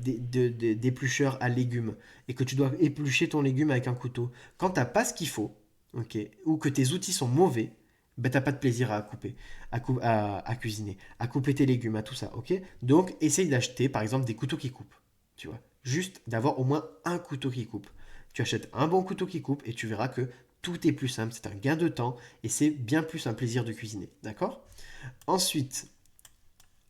à légumes et que tu dois éplucher ton légume avec un couteau, quand tu n'as pas ce qu'il faut, ok, ou que tes outils sont mauvais, ben t'as pas de plaisir à couper, à cuisiner, à couper tes légumes, à tout ça, ok. Donc essaye d'acheter par exemple des couteaux qui coupent, tu vois. Juste d'avoir au moins un couteau qui coupe. Tu achètes un bon couteau qui coupe et tu verras que tout est plus simple, c'est un gain de temps et c'est bien plus un plaisir de cuisiner. D'accord? Ensuite,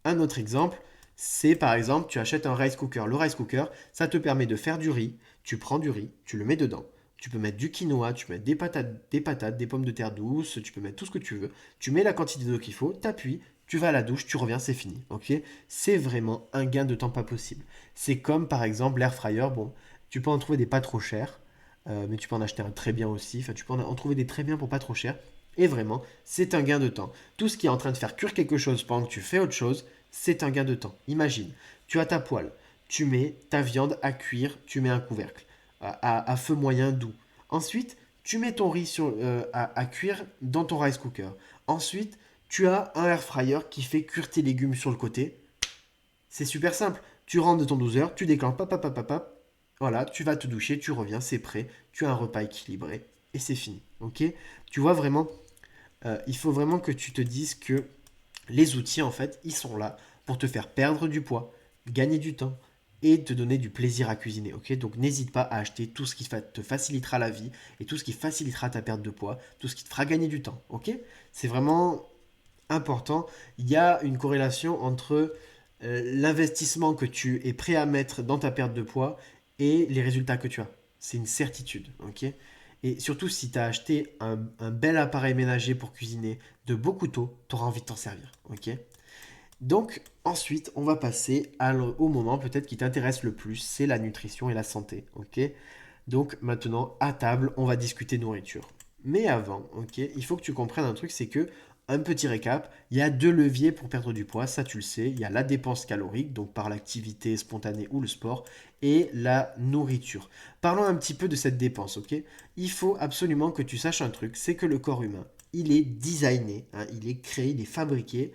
un autre exemple, c'est par exemple, tu achètes un rice cooker. Le rice cooker, ça te permet de faire du riz. Tu prends du riz, tu le mets dedans. Tu peux mettre du quinoa, tu peux mettre des patates, des pommes de terre douces, tu peux mettre tout ce que tu veux. Tu mets la quantité d'eau qu'il faut, t'appuies, tu vas à la douche, tu reviens, c'est fini. Ok. C'est vraiment un gain de temps pas possible. C'est comme par exemple l'air fryer. Bon, tu peux en trouver des pas trop chers, mais tu peux en acheter un très bien aussi. Enfin, tu peux en trouver des très bien pour pas trop cher. Et vraiment, c'est un gain de temps. Tout ce qui est en train de faire cuire quelque chose pendant que tu fais autre chose, c'est un gain de temps. Imagine, tu as ta poêle, tu mets ta viande à cuire, tu mets un couvercle à feu moyen doux. Ensuite, tu mets ton riz à cuire dans ton rice cooker. Ensuite, tu as un air fryer qui fait cuire tes légumes sur le côté. C'est super simple. Tu rentres de ton 12 heures, tu déclenches, pap. Voilà, tu vas te doucher, tu reviens, c'est prêt. Tu as un repas équilibré et c'est fini. Ok. Tu vois vraiment, il faut vraiment que tu te dises que les outils, en fait, ils sont là pour te faire perdre du poids, gagner du temps et te donner du plaisir à cuisiner. Ok. Donc n'hésite pas à acheter tout ce qui te facilitera la vie et tout ce qui facilitera ta perte de poids, tout ce qui te fera gagner du temps. Ok. C'est vraiment important. Il y a une corrélation entre l'investissement que tu es prêt à mettre dans ta perte de poids et les résultats que tu as. C'est une certitude. Ok. Et surtout, si tu as acheté un bel appareil ménager pour cuisiner, de beaux couteaux, tu auras envie de t'en servir. Ok. Donc, ensuite, on va passer au moment peut-être qui t'intéresse le plus, c'est la nutrition et la santé. Ok. Donc, maintenant, à table, on va discuter nourriture. Mais avant, ok, il faut que tu comprennes un truc, c'est que, un petit récap, il y a deux leviers pour perdre du poids, ça tu le sais. Il y a la dépense calorique, donc par l'activité spontanée ou le sport, et la nourriture. Parlons un petit peu de cette dépense, ok. Il faut absolument que tu saches un truc, c'est que le corps humain, il est designé, hein, il est créé, il est fabriqué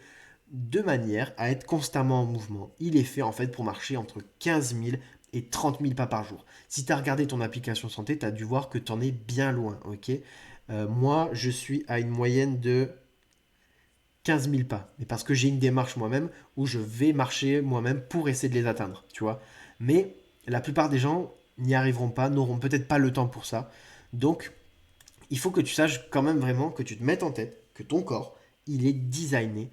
de manière à être constamment en mouvement. Il est fait en fait pour marcher entre 15 000 et 30 000 pas par jour. Si tu as regardé ton application santé, tu as dû voir que tu en es bien loin, ok. Moi, je suis à une moyenne de 15 000 pas. Mais parce que j'ai une démarche moi-même où je vais marcher moi-même pour essayer de les atteindre, tu vois. Mais la plupart des gens n'y arriveront pas, n'auront peut-être pas le temps pour ça. Donc, il faut que tu saches quand même vraiment, que tu te mettes en tête que ton corps, il est designé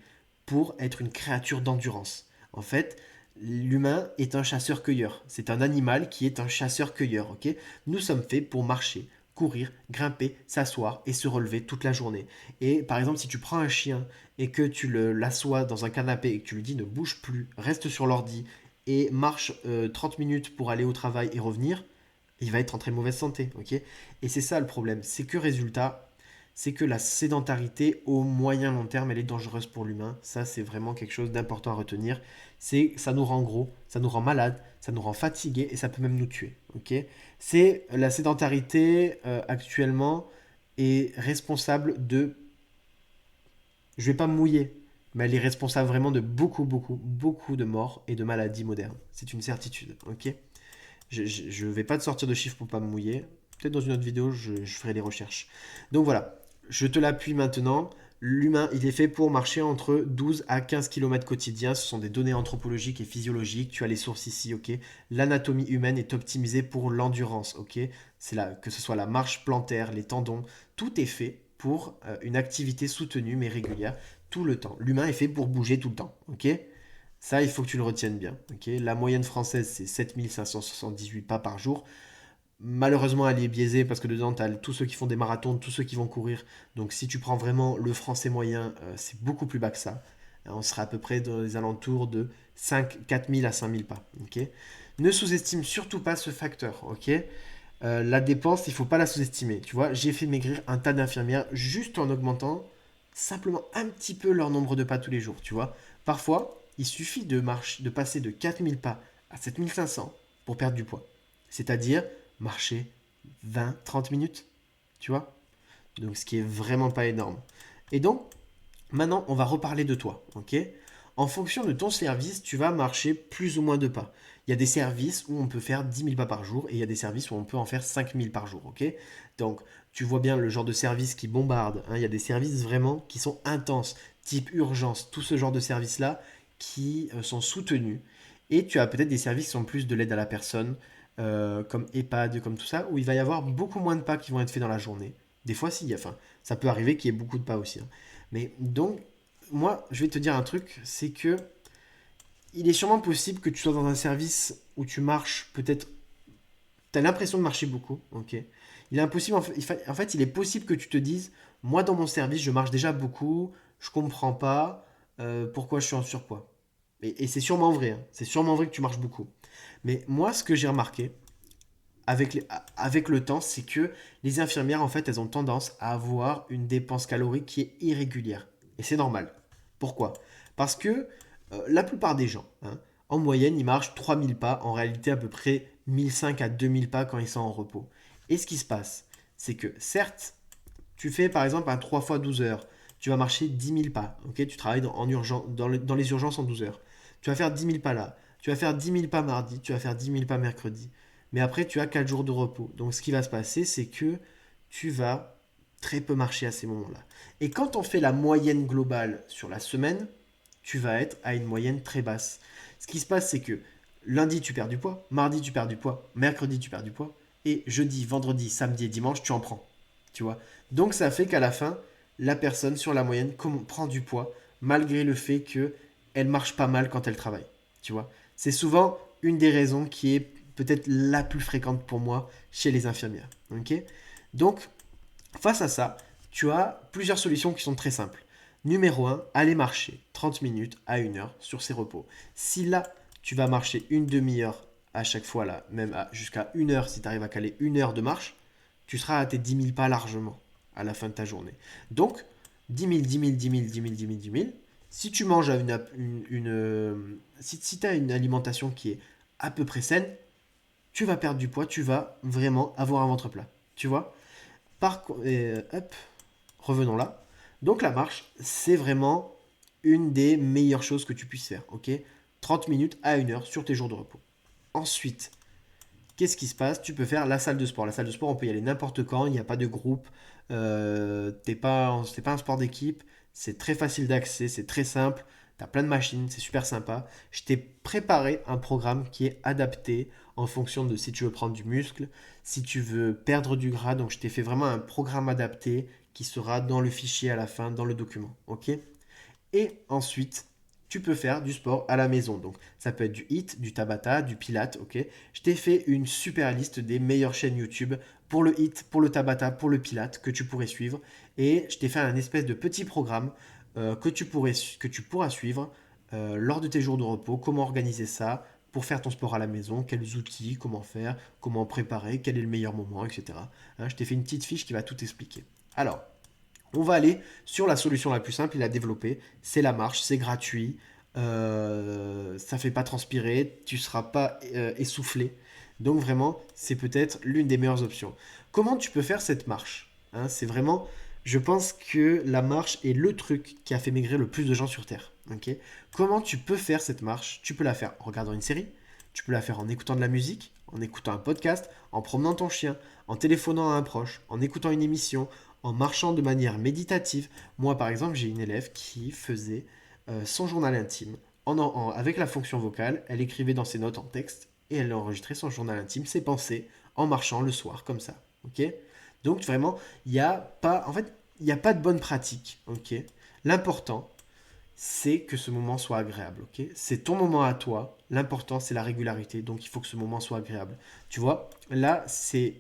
pour être une créature d'endurance. En fait, l'humain est un chasseur-cueilleur. C'est un animal qui est un chasseur-cueilleur, ok? Nous sommes faits pour marcher, courir, grimper, s'asseoir et se relever toute la journée. Et par exemple, si tu prends un chien et que tu l'assois dans un canapé et que tu lui dis ne bouge plus, reste sur l'ordi et marche 30 minutes pour aller au travail et revenir, il va être en très mauvaise santé, ok? Et c'est ça le problème, c'est que résultat, c'est que la sédentarité au moyen long terme, elle est dangereuse pour l'humain. Ça, c'est vraiment quelque chose d'important à retenir. C'est ça nous rend gros, ça nous rend malade, ça nous rend fatigué et ça peut même nous tuer, ok? C'est la sédentarité actuellement est responsable de, je vais pas me mouiller, mais elle est responsable vraiment de beaucoup, beaucoup, beaucoup de morts et de maladies modernes. C'est une certitude, ok? Je vais pas te sortir de chiffres pour pas me mouiller. Peut-être dans une autre vidéo, je ferai les recherches. Donc voilà, je te l'appuie maintenant. L'humain, il est fait pour marcher entre 12 à 15 km quotidiens. Ce sont des données anthropologiques et physiologiques. Tu as les sources ici, ok. L'anatomie humaine est optimisée pour l'endurance, ok. C'est là, que ce soit la marche plantaire, les tendons, tout est fait pour une activité soutenue mais régulière tout le temps. L'humain est fait pour bouger tout le temps, ok. Ça, il faut que tu le retiennes bien. Ok, la moyenne française, c'est 7578 pas par jour. Malheureusement, elle est biaisée parce que dedans, tu as tous ceux qui font des marathons, tous ceux qui vont courir. Donc, si tu prends vraiment le français moyen, c'est beaucoup plus bas que ça. On sera à peu près dans les alentours de 4000 à 5000 pas. Ok, ne sous-estime surtout pas ce facteur. Ok, la dépense, il ne faut pas la sous-estimer. Tu vois, j'ai fait maigrir un tas d'infirmières juste en augmentant simplement un petit peu leur nombre de pas tous les jours. Tu vois, parfois, il suffit de passer de 4000 pas à 7500 pour perdre du poids. C'est-à-dire marcher 20-30 minutes. Tu vois, donc ce qui est vraiment pas énorme. Et donc, maintenant, on va reparler de toi, ok? En fonction de ton service, tu vas marcher plus ou moins de pas. Il y a des services où on peut faire 10 000 pas par jour et il y a des services où on peut en faire 5000 par jour, ok? Donc, tu vois bien le genre de service qui bombarde, hein. Il y a des services vraiment qui sont intenses, type urgence, tout ce genre de services-là qui sont soutenus. Et tu as peut-être des services qui sont plus de l'aide à la personne, comme EHPAD, comme tout ça, où il va y avoir beaucoup moins de pas qui vont être faits dans la journée. Des fois, si, enfin, ça peut arriver qu'il y ait beaucoup de pas aussi, hein. Mais donc, moi, je vais te dire un truc, c'est que il est sûrement possible que tu sois dans un service où tu marches peut-être, tu as l'impression de marcher beaucoup, ok. Il est impossible, en fait, il est possible que tu te dises, moi dans mon service, je marche déjà beaucoup, je comprends pas pourquoi je suis en surpoids. Et c'est sûrement vrai, hein. C'est sûrement vrai que tu marches beaucoup. Mais moi, ce que j'ai remarqué avec le temps, c'est que les infirmières, en fait, elles ont tendance à avoir une dépense calorique qui est irrégulière. Et c'est normal. Pourquoi? Parce que la plupart des gens, hein, en moyenne, ils marchent 3000 pas, en réalité à peu près 1500 à 2000 pas quand ils sont en repos. Et ce qui se passe, c'est que certes, tu fais par exemple un 3 fois 12 heures, tu vas marcher 10 000 pas, ok. Tu travailles dans les urgences en 12 heures. Tu vas faire 10 000 pas là, tu vas faire 10 000 pas mardi, tu vas faire 10 000 pas mercredi. Mais après, tu as 4 jours de repos. Donc ce qui va se passer, c'est que tu vas très peu marcher à ces moments-là. Et quand on fait la moyenne globale sur la semaine, tu vas être à une moyenne très basse. Ce qui se passe, c'est que lundi, tu perds du poids, mardi, tu perds du poids, mercredi, tu perds du poids, et jeudi, vendredi, samedi et dimanche, tu en prends. Tu vois. Donc ça fait qu'à la fin, la personne sur la moyenne prend du poids, malgré le fait qu'elle marche pas mal quand elle travaille. Tu vois. C'est souvent une des raisons qui est peut-être la plus fréquente pour moi chez les infirmières. Ok. Donc, face à ça, tu as plusieurs solutions qui sont très simples. Numéro un, aller marcher 30 minutes à 1 heure sur ses repos. Si là, tu vas marcher une demi-heure à chaque fois, là, même jusqu'à 1 heure, si tu arrives à caler 1 heure de marche, tu seras à tes 10 000 pas largement à la fin de ta journée. Donc, 10 000, 10 000, 10 000, 10 000, 10 000, 10 000. Si tu manges à si tu as une alimentation qui est à peu près saine, tu vas perdre du poids, tu vas vraiment avoir un ventre plat. Tu vois. Hop, revenons là. Donc la marche, c'est vraiment une des meilleures choses que tu puisses faire. Ok, 30 minutes à 1 heure sur tes jours de repos. Ensuite, qu'est-ce qui se passe? Tu peux faire la salle de sport. La salle de sport, on peut y aller n'importe quand, il n'y a pas de groupe, c'est pas un sport d'équipe, C'est très facile d'accès, c'est très simple. Tu as plein de machines, c'est super sympa. Je t'ai préparé un programme qui est adapté en fonction de si tu veux prendre du muscle, si tu veux perdre du gras. Donc, je t'ai fait vraiment un programme adapté qui sera dans le fichier à la fin, dans le document. OK? Et ensuite, tu peux faire du sport à la maison. Donc, ça peut être du HIIT, du Tabata, du Pilates, ok? Je t'ai fait une super liste des meilleures chaînes YouTube pour le HIIT, pour le Tabata, pour le Pilates que tu pourrais suivre. Et je t'ai fait un espèce de petit programme que tu pourras suivre lors de tes jours de repos. Comment organiser ça pour faire ton sport à la maison, quels outils, comment faire, comment préparer, quel est le meilleur moment, etc. Hein, je t'ai fait une petite fiche qui va tout expliquer. Alors, on va aller sur la solution la plus simple et la développer. C'est la marche, c'est gratuit, ça fait pas transpirer, tu seras pas essoufflé. Donc vraiment, c'est peut-être l'une des meilleures options. Comment tu peux faire cette marche? Hein, c'est vraiment, je pense que la marche est le truc qui a fait maigrir le plus de gens sur Terre. Ok. Comment tu peux faire cette marche? Tu peux la faire en regardant une série, tu peux la faire en écoutant de la musique, en écoutant un podcast, en promenant ton chien, en téléphonant à un proche, en écoutant une émission, en marchant de manière méditative. Moi, par exemple, j'ai une élève qui faisait son journal intime avec la fonction vocale. Elle écrivait dans ses notes en texte et elle enregistrait son journal intime, ses pensées, en marchant le soir, comme ça. Ok. Donc, vraiment, il n'y a pas, en fait, il n'y a pas de bonne pratique. Ok. L'important, c'est que ce moment soit agréable. Ok. C'est ton moment à toi. L'important, c'est la régularité. Donc, il faut que ce moment soit agréable. Tu vois, là, c'est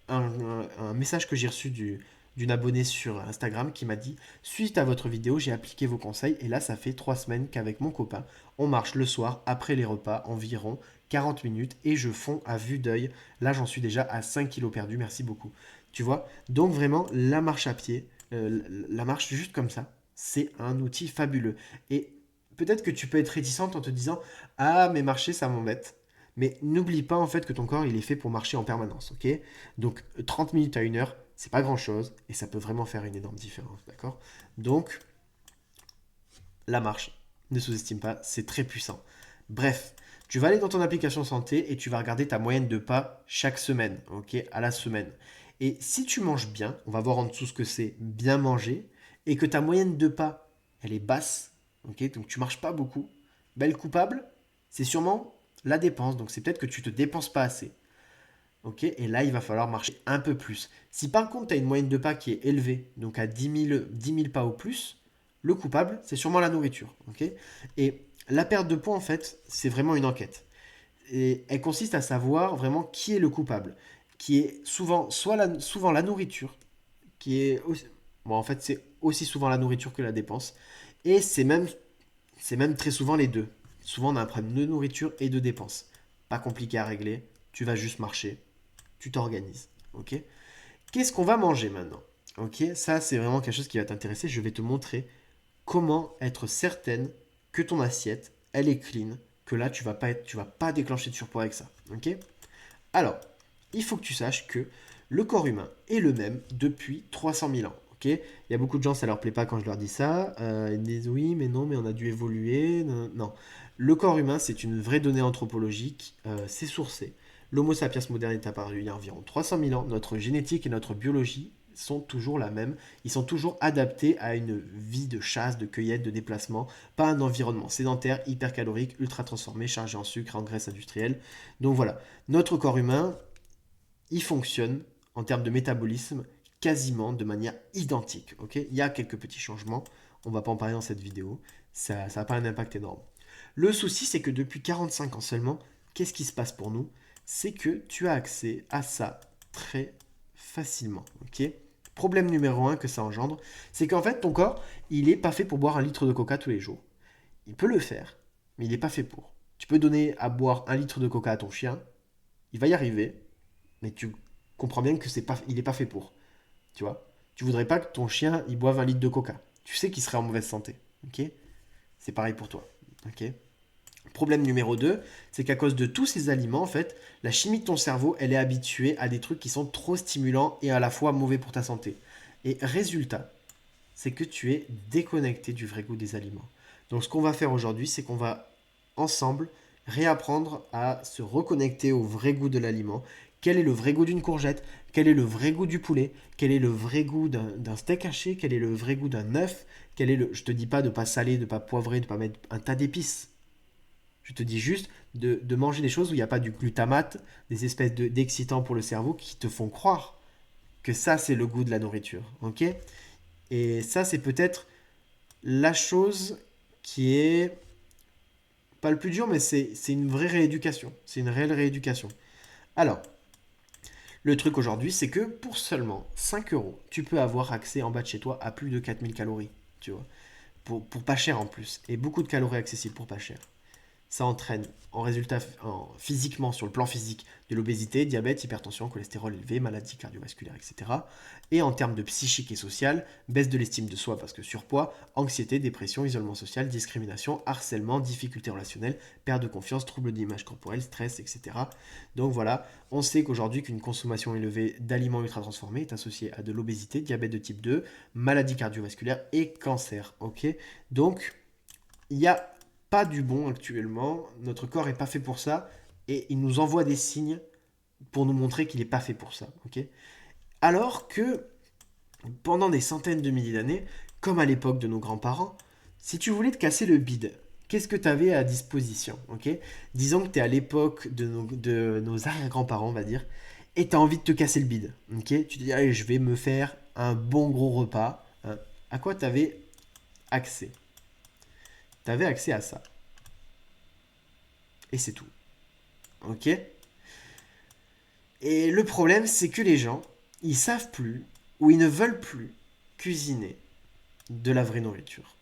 un message que j'ai reçu d'une abonnée sur Instagram qui m'a dit: suite à votre vidéo, j'ai appliqué vos conseils et là, ça fait 3 semaines qu'avec mon copain, on marche le soir après les repas environ 40 minutes et je fonds à vue d'œil. Là, j'en suis déjà à 5 kilos perdus. Merci beaucoup. Tu vois, donc vraiment, la marche à pied, la marche juste comme ça, c'est un outil fabuleux. Et peut-être que tu peux être réticente en te disant: ah, mais marcher, ça m'embête. Mais n'oublie pas en fait que ton corps il est fait pour marcher en permanence, ok? Donc 30 minutes à 1 heure, c'est pas grand chose et ça peut vraiment faire une énorme différence, d'accord? Donc la marche, ne sous-estime pas, c'est très puissant. Bref, tu vas aller dans ton application santé et tu vas regarder ta moyenne de pas chaque semaine, ok? À la semaine. Et si tu manges bien, on va voir en dessous ce que c'est bien manger, et que ta moyenne de pas, elle est basse, ok? Donc tu marches pas beaucoup, ben, le coupable, c'est sûrement la dépense. Donc c'est peut-être que tu te dépenses pas assez. Ok, et là, il va falloir marcher un peu plus. Si par contre, tu as une moyenne de pas qui est élevée, donc à 10 000 pas au plus, le coupable, c'est sûrement la nourriture. Ok, et la perte de poids, en fait, c'est vraiment une enquête. Et elle consiste à savoir vraiment qui est le coupable. Qui est souvent la nourriture, qui est aussi, bon, en fait, c'est aussi souvent la nourriture que la dépense. Et c'est même très souvent les deux. Souvent, on a un problème de nourriture et de dépense. Pas compliqué à régler, tu vas juste marcher, tu t'organises. Ok. Qu'est-ce qu'on va manger maintenant? Ok, ça c'est vraiment quelque chose qui va t'intéresser. Je vais te montrer comment être certaine que ton assiette, elle est clean, que là tu vas pas déclencher de surpoids avec ça. Ok. Alors, il faut que tu saches que le corps humain est le même depuis 300 000 ans. Ok. Il y a beaucoup de gens, ça leur plaît pas quand je leur dis ça. Ils me disent oui, mais non, mais on a dû évoluer. Non, non. Le corps humain, c'est une vraie donnée anthropologique. C'est sourcé. L'Homo sapiens moderne est apparu il y a environ 300 000 ans. Notre génétique et notre biologie sont toujours la même. Ils sont toujours adaptés à une vie de chasse, de cueillette, de déplacement, pas un environnement sédentaire, hypercalorique, ultra transformé, chargé en sucre et en graisse industrielle. Donc voilà, notre corps humain, il fonctionne en termes de métabolisme quasiment de manière identique. Ok, il y a quelques petits changements, on ne va pas en parler dans cette vidéo, ça n'a pas un impact énorme. Le souci, c'est que depuis 45 ans seulement, qu'est-ce qui se passe pour nous? C'est que tu as accès à ça très facilement. Ok. Problème numéro un que ça engendre, c'est qu'en fait ton corps, il n'est pas fait pour boire 1 litre de coca tous les jours. Il peut le faire, mais il n'est pas fait pour. Tu peux donner à boire 1 litre de coca à ton chien, il va y arriver, mais tu comprends bien que il n'est pas fait pour. Tu vois. Tu voudrais pas que ton chien il boive 1 litre de coca. Tu sais qu'il serait en mauvaise santé. Ok. C'est pareil pour toi. Ok. Problème numéro 2, c'est qu'à cause de tous ces aliments, en fait, la chimie de ton cerveau, elle est habituée à des trucs qui sont trop stimulants et à la fois mauvais pour ta santé. Et résultat, c'est que tu es déconnecté du vrai goût des aliments. Donc ce qu'on va faire aujourd'hui, c'est qu'on va ensemble réapprendre à se reconnecter au vrai goût de l'aliment. Quel est le vrai goût d'une courgette? Quel est le vrai goût du poulet? Quel est le vrai goût d'un steak haché? Quel est le vrai goût d'un œuf? Je te dis pas de pas saler, de pas poivrer, de pas mettre un tas d'épices. Je te dis juste de manger des choses où il n'y a pas du glutamate, des espèces d'excitants pour le cerveau qui te font croire que ça, c'est le goût de la nourriture. Ok? Et ça, c'est peut-être la chose qui est pas le plus dur, mais c'est une vraie rééducation. C'est une réelle rééducation. Alors, le truc aujourd'hui, c'est que pour seulement 5 euros, tu peux avoir accès en bas de chez toi à plus de 4000 calories. Tu vois, pour pas cher en plus. Et beaucoup de calories accessibles pour pas cher. Ça entraîne en résultat physiquement, sur le plan physique, de l'obésité, diabète, hypertension, cholestérol élevé, maladies cardiovasculaires, etc. Et en termes de psychique et social, baisse de l'estime de soi parce que surpoids, anxiété, dépression, isolement social, discrimination, harcèlement, difficultés relationnelles, perte de confiance, troubles d'image corporelle, stress, etc. Donc voilà, on sait qu'aujourd'hui qu'une consommation élevée d'aliments ultra transformés est associée à de l'obésité, diabète de type 2, maladies cardiovasculaires et cancer. Ok. Donc il y a pas du bon actuellement. Notre corps n'est pas fait pour ça. Et il nous envoie des signes pour nous montrer qu'il n'est pas fait pour ça. Ok. Alors que pendant des centaines de milliers d'années, comme à l'époque de nos grands-parents, si tu voulais te casser le bide, qu'est-ce que tu avais à disposition? Ok. Disons que tu es à l'époque de nos arrière-grands-parents, on va dire, et tu as envie de te casser le bide. Ok. Tu te dis, allez, je vais me faire un bon gros repas. Hein. À quoi tu avais accès? Tu avais accès à ça. Et c'est tout. Ok. Et le problème, c'est que les gens, ils savent plus ou ils ne veulent plus cuisiner de la vraie nourriture.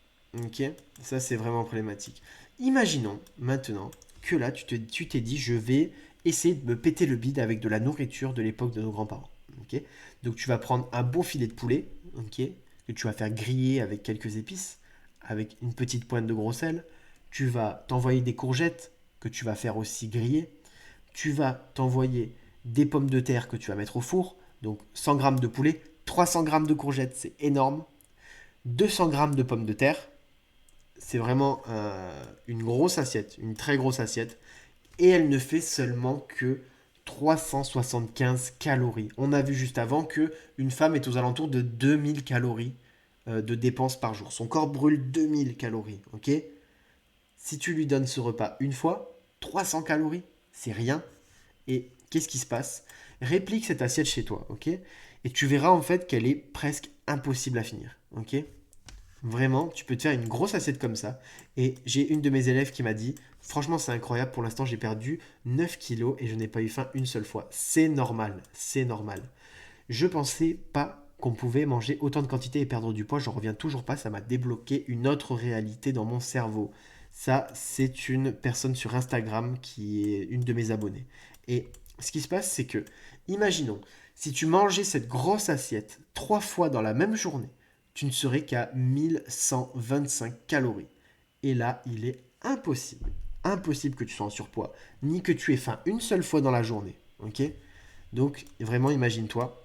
Ok. Ça, c'est vraiment problématique. Imaginons maintenant que là, tu t'es dit, je vais essayer de me péter le bide avec de la nourriture de l'époque de nos grands-parents. Ok. Donc, tu vas prendre un bon filet de poulet, ok, que tu vas faire griller avec quelques épices, avec une petite pointe de gros sel. Tu vas t'envoyer des courgettes que tu vas faire aussi griller. Tu vas t'envoyer des pommes de terre que tu vas mettre au four, donc 100 grammes de poulet, 300 grammes de courgettes, c'est énorme, 200 grammes de pommes de terre, c'est vraiment une grosse assiette, une très grosse assiette, et elle ne fait seulement que 375 calories. On a vu juste avant que une femme est aux alentours de 2000 calories de dépenses par jour. Son corps brûle 2000 calories, ok? Si tu lui donnes ce repas une fois, 300 calories, c'est rien. Et qu'est-ce qui se passe? Réplique cette assiette chez toi, ok? Et tu verras en fait qu'elle est presque impossible à finir, ok? Vraiment, tu peux te faire une grosse assiette comme ça. Et j'ai une de mes élèves qui m'a dit, franchement c'est incroyable, pour l'instant j'ai perdu 9 kilos et je n'ai pas eu faim une seule fois. C'est normal, c'est normal. Je pensais pas qu'on pouvait manger autant de quantité et perdre du poids, j'en reviens toujours pas, ça m'a débloqué une autre réalité dans mon cerveau. Ça, c'est une personne sur Instagram qui est une de mes abonnées. Et ce qui se passe, c'est que, imaginons, si tu mangeais cette grosse assiette 3 fois dans la même journée, tu ne serais qu'à 1125 calories. Et là, il est impossible que tu sois en surpoids, ni que tu aies faim une seule fois dans la journée. Ok? Donc, vraiment, imagine-toi,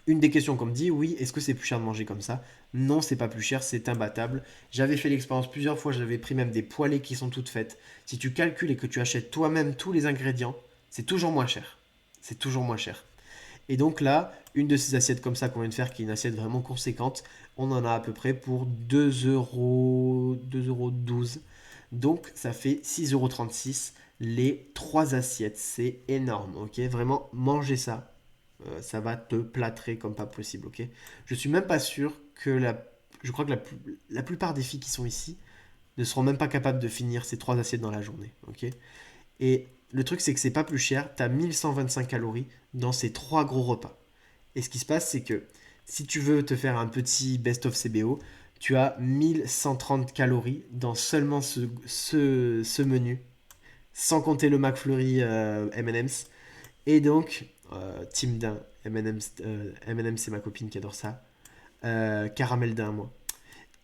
une des questions qu'on me dit, oui, est-ce que c'est plus cher de manger comme ça? Non, c'est pas plus cher, c'est imbattable. J'avais fait l'expérience plusieurs fois, j'avais pris même des poêlées qui sont toutes faites. Si tu calcules et que tu achètes toi-même tous les ingrédients, c'est toujours moins cher. C'est toujours moins cher. Et donc là, une de ces assiettes comme ça qu'on vient de faire, qui est une assiette vraiment conséquente, on en a à peu près pour 2 euros, 2,12 €. Donc ça fait 6,36 € les 3 assiettes. C'est énorme, ok? Vraiment, manger ça, ça va te plâtrer comme pas possible, ok? Je suis même pas sûr que je crois que la plupart des filles qui sont ici ne seront même pas capables de finir ces 3 assiettes dans la journée, ok? Et le truc, c'est que c'est pas plus cher, tu as 1125 calories dans ces 3 gros repas. Et ce qui se passe, c'est que si tu veux te faire un petit best-of CBO, tu as 1130 calories dans seulement ce menu, sans compter le McFlurry M&M's. Et donc, Team Dain, M&M's, c'est ma copine qui adore ça. Caramel Dain, moi.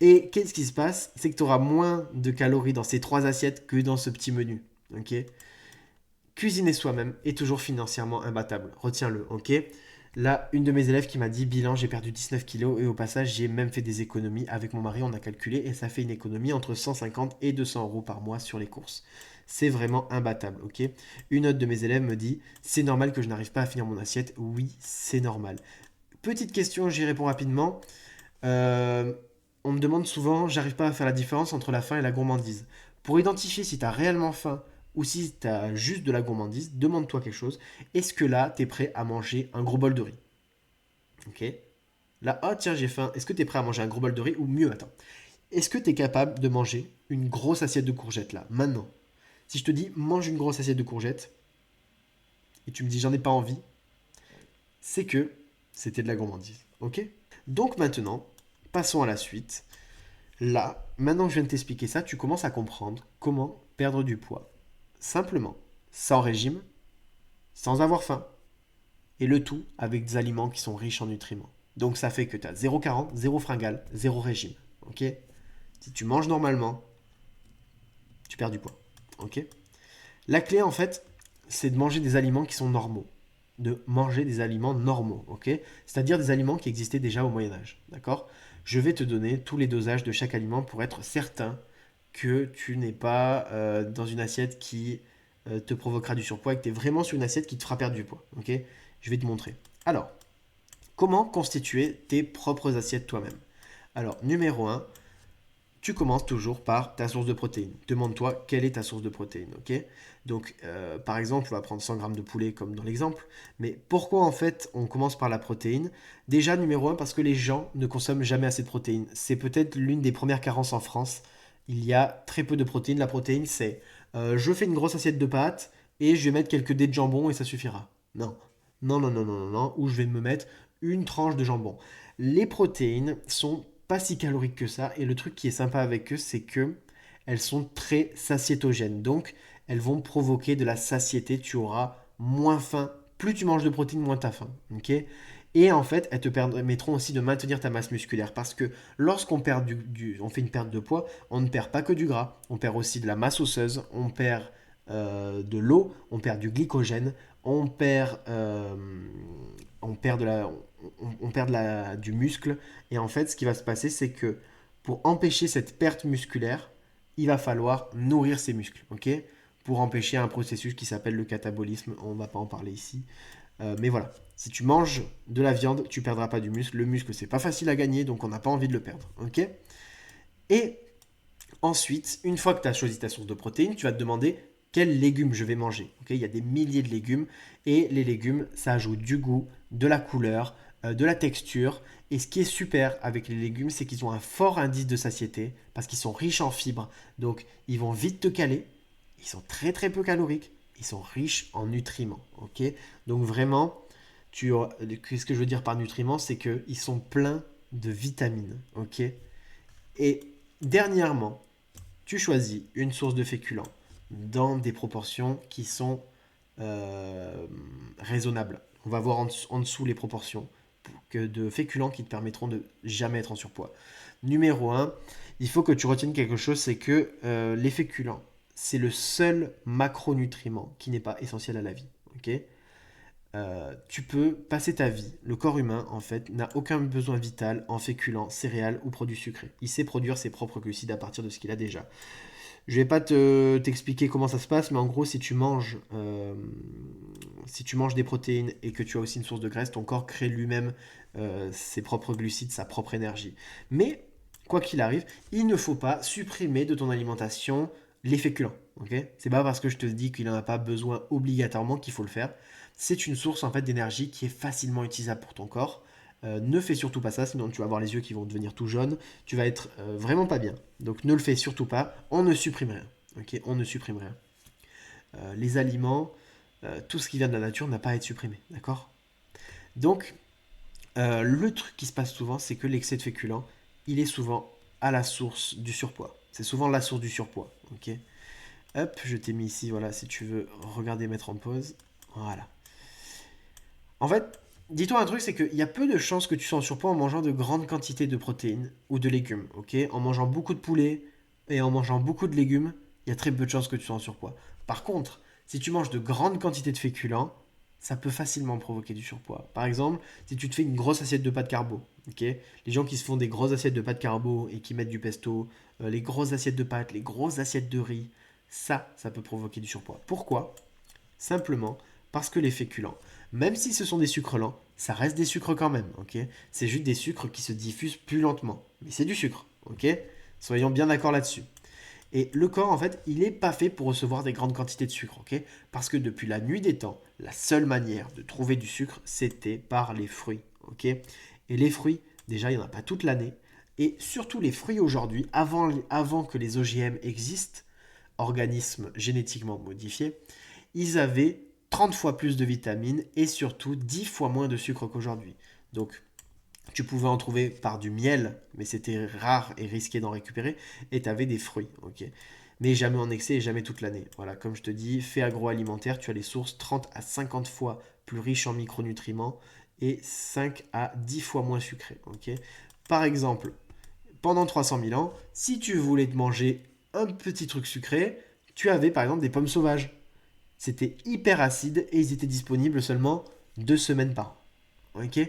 Et qu'est-ce qui se passe? C'est que tu auras moins de calories dans ces 3 assiettes que dans ce petit menu. Ok? Cuisiner soi-même est toujours financièrement imbattable. Retiens-le, ok? Là, une de mes élèves qui m'a dit, bilan, j'ai perdu 19 kilos et au passage, j'ai même fait des économies. Avec mon mari, on a calculé et ça fait une économie entre 150 et 200 € par mois sur les courses. c'est vraiment imbattable, ok? Une autre de mes élèves me dit, c'est normal que je n'arrive pas à finir mon assiette. Oui, c'est normal. Petite question, j'y réponds rapidement. Euh, on me demande souvent, j'arrive pas à faire la différence entre la faim et la gourmandise. Pour identifier si tu as réellement faim ou si tu as juste de la gourmandise, demande-toi quelque chose. Est-ce que là, tu es prêt à manger un gros bol de riz? Ok. Là, oh tiens, j'ai faim. Est-ce que tu es prêt à manger un gros bol de riz ou mieux, attends. Est-ce que tu es capable de manger une grosse assiette de courgettes là, maintenant? Si je te dis mange une grosse assiette de courgettes et tu me dis j'en ai pas envie, c'est que c'était de la gourmandise. Ok? Donc maintenant, passons à la suite. Là, maintenant que je viens de t'expliquer ça, tu commences à comprendre comment perdre du poids. Simplement, sans régime, sans avoir faim, et le tout avec des aliments qui sont riches en nutriments. Donc ça fait que tu as 0,40, 0 fringale, 0 régime. Ok? Si tu manges normalement, tu perds du poids. Ok? La clé en fait, c'est de manger des aliments qui sont normaux. De manger des aliments normaux, ok? C'est-à-dire des aliments qui existaient déjà au Moyen Âge, d'accord? Je vais te donner tous les dosages de chaque aliment pour être certain que tu n'es pas dans une assiette qui te provoquera du surpoids et que tu es vraiment sur une assiette qui te fera perdre du poids, ok? Je vais te montrer. Alors, comment constituer tes propres assiettes toi-même? Alors, numéro un, tu commences toujours par ta source de protéines. Demande-toi quelle est ta source de protéines, ok? Donc, par exemple, on va prendre 100 grammes de poulet comme dans l'exemple. Mais pourquoi en fait on commence par la protéine? Déjà, numéro un, parce que les gens ne consomment jamais assez de protéines. C'est peut-être l'une des premières carences en France. Il y a très peu de protéines. La protéine, c'est je fais une grosse assiette de pâtes et je vais mettre quelques dés de jambon et ça suffira. Non, non, non, non, non, non, non. Ou je vais me mettre une tranche de jambon. Les protéines sont pas si caloriques que ça. Et le truc qui est sympa avec eux, c'est que elles sont très satiétogènes. Donc, elles vont provoquer de la satiété. Tu auras moins faim. Plus tu manges de protéines, moins tu as faim. Ok? Et en fait, elles te permettront aussi de maintenir ta masse musculaire. Parce que lorsqu'on perd on fait une perte de poids, on ne perd pas que du gras. On perd aussi de la masse osseuse. On perd de l'eau. On perd du glycogène. On perd, on perd de la, on perd du muscle. Et en fait, ce qui va se passer, c'est que pour empêcher cette perte musculaire, il va falloir nourrir ces muscles, ok? Pour empêcher un processus qui s'appelle le catabolisme. On ne va pas en parler ici. Mais voilà, si tu manges de la viande, tu ne perdras pas du muscle. Le muscle, c'est pas facile à gagner, donc on n'a pas envie de le perdre, ok? Et ensuite, une fois que tu as choisi ta source de protéines, tu vas te demander quels légumes je vais manger. Okay, il y a des milliers de légumes et les légumes, ça ajoute du goût, de la couleur, de la texture. Et ce qui est super avec les légumes, c'est qu'ils ont un fort indice de satiété parce qu'ils sont riches en fibres. Donc, ils vont vite te caler. Ils sont très très peu caloriques. Ils sont riches en nutriments. Okay, donc vraiment, ce que je veux dire par nutriments, c'est qu'ils sont pleins de vitamines. Okay, et dernièrement, tu choisis une source de féculents dans des proportions qui sont raisonnables. On va voir en dessous les proportions de féculents qui te permettront de jamais être en surpoids. Numéro un, il faut que tu retiennes quelque chose, c'est que les féculents, c'est le seul macronutriment qui n'est pas essentiel à la vie. Okay, tu peux passer ta vie. Le corps humain, en fait, n'a aucun besoin vital en féculents, céréales ou produits sucrés. Il sait produire ses propres glucides à partir de ce qu'il a déjà. Je vais pas t'expliquer comment ça se passe, mais en gros, si tu manges des protéines et que tu as aussi une source de graisse, ton corps crée lui-même ses propres glucides, sa propre énergie. Mais, quoi qu'il arrive, il ne faut pas supprimer de ton alimentation les féculents. Okay, c'est pas parce que je te dis qu'il n'en a pas besoin obligatoirement qu'il faut le faire. C'est une source en fait d'énergie qui est facilement utilisable pour ton corps. Ne fais surtout pas ça, sinon tu vas avoir les yeux qui vont devenir tout jaunes. Tu vas être vraiment pas bien. Donc ne le fais surtout pas. On ne supprime rien. Ok, on ne supprime rien. Les aliments, tout ce qui vient de la nature n'a pas à être supprimé. D'accord? Donc le truc qui se passe souvent, c'est que l'excès de féculents, il est souvent à la source du surpoids. C'est souvent la source du surpoids. Ok? Hop, je t'ai mis ici, voilà, si tu veux regarder, mettre en pause. Voilà. En fait, dis-toi un truc, c'est qu'il y a peu de chances que tu sois en surpoids en mangeant de grandes quantités de protéines ou de légumes, ok? En mangeant beaucoup de poulet et en mangeant beaucoup de légumes, il y a très peu de chances que tu sois en surpoids. Par contre, si tu manges de grandes quantités de féculents, ça peut facilement provoquer du surpoids. Par exemple, si tu te fais une grosse assiette de pâtes carbo, ok? Les gens qui se font des grosses assiettes de pâtes carbo et qui mettent du pesto, les grosses assiettes de pâtes, les grosses assiettes de riz, ça peut provoquer du surpoids. Pourquoi? Simplement parce que les féculents, même si ce sont des sucres lents, ça reste des sucres quand même, ok? C'est juste des sucres qui se diffusent plus lentement. Mais c'est du sucre, ok? Soyons bien d'accord là-dessus. Et le corps, en fait, il n'est pas fait pour recevoir des grandes quantités de sucre, ok? Parce que depuis la nuit des temps, la seule manière de trouver du sucre, c'était par les fruits, ok? Et les fruits, déjà, il n'y en a pas toute l'année. Et surtout les fruits aujourd'hui, avant que les OGM existent, organismes génétiquement modifiés, ils avaient 30 fois plus de vitamines et surtout 10 fois moins de sucre qu'aujourd'hui. Donc, tu pouvais en trouver par du miel, mais c'était rare et risqué d'en récupérer, et tu avais des fruits, ok. Mais jamais en excès et jamais toute l'année. Voilà, comme je te dis, fait agroalimentaire, tu as les sources 30 à 50 fois plus riches en micronutriments et 5 à 10 fois moins sucrées, ok. Par exemple, pendant 300 000 ans, si tu voulais te manger un petit truc sucré, tu avais par exemple des pommes sauvages. C'était hyper acide et ils étaient disponibles seulement 2 semaines par an. Ok.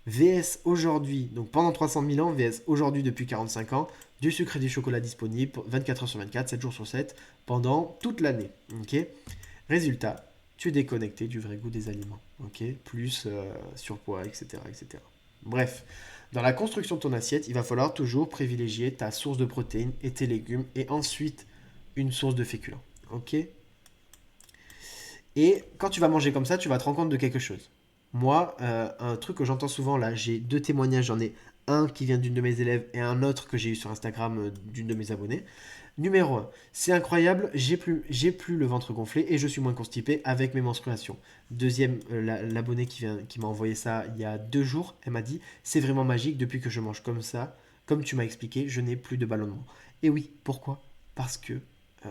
VS aujourd'hui, donc pendant 300 000 ans, VS aujourd'hui depuis 45 ans, du sucre et du chocolat disponible 24 heures sur 24, 7 jours sur 7, pendant toute l'année. Ok. Résultat, tu es déconnecté du vrai goût des aliments. Ok. Plus surpoids, etc., etc. Bref, dans la construction de ton assiette, il va falloir toujours privilégier ta source de protéines et tes légumes et ensuite une source de féculents. Ok. Et quand tu vas manger comme ça, tu vas te rendre compte de quelque chose. Moi, un truc que j'entends souvent là, j'ai 2 témoignages, j'en ai un qui vient d'une de mes élèves et un autre que j'ai eu sur Instagram d'une de mes abonnées. Numéro 1, c'est incroyable, j'ai plus le ventre gonflé et je suis moins constipé avec mes menstruations. Deuxième, l'abonné qui m'a envoyé ça il y a 2 jours, elle m'a dit, c'est vraiment magique, depuis que je mange comme ça, comme tu m'as expliqué, je n'ai plus de ballonnement. Et oui, pourquoi? Parce que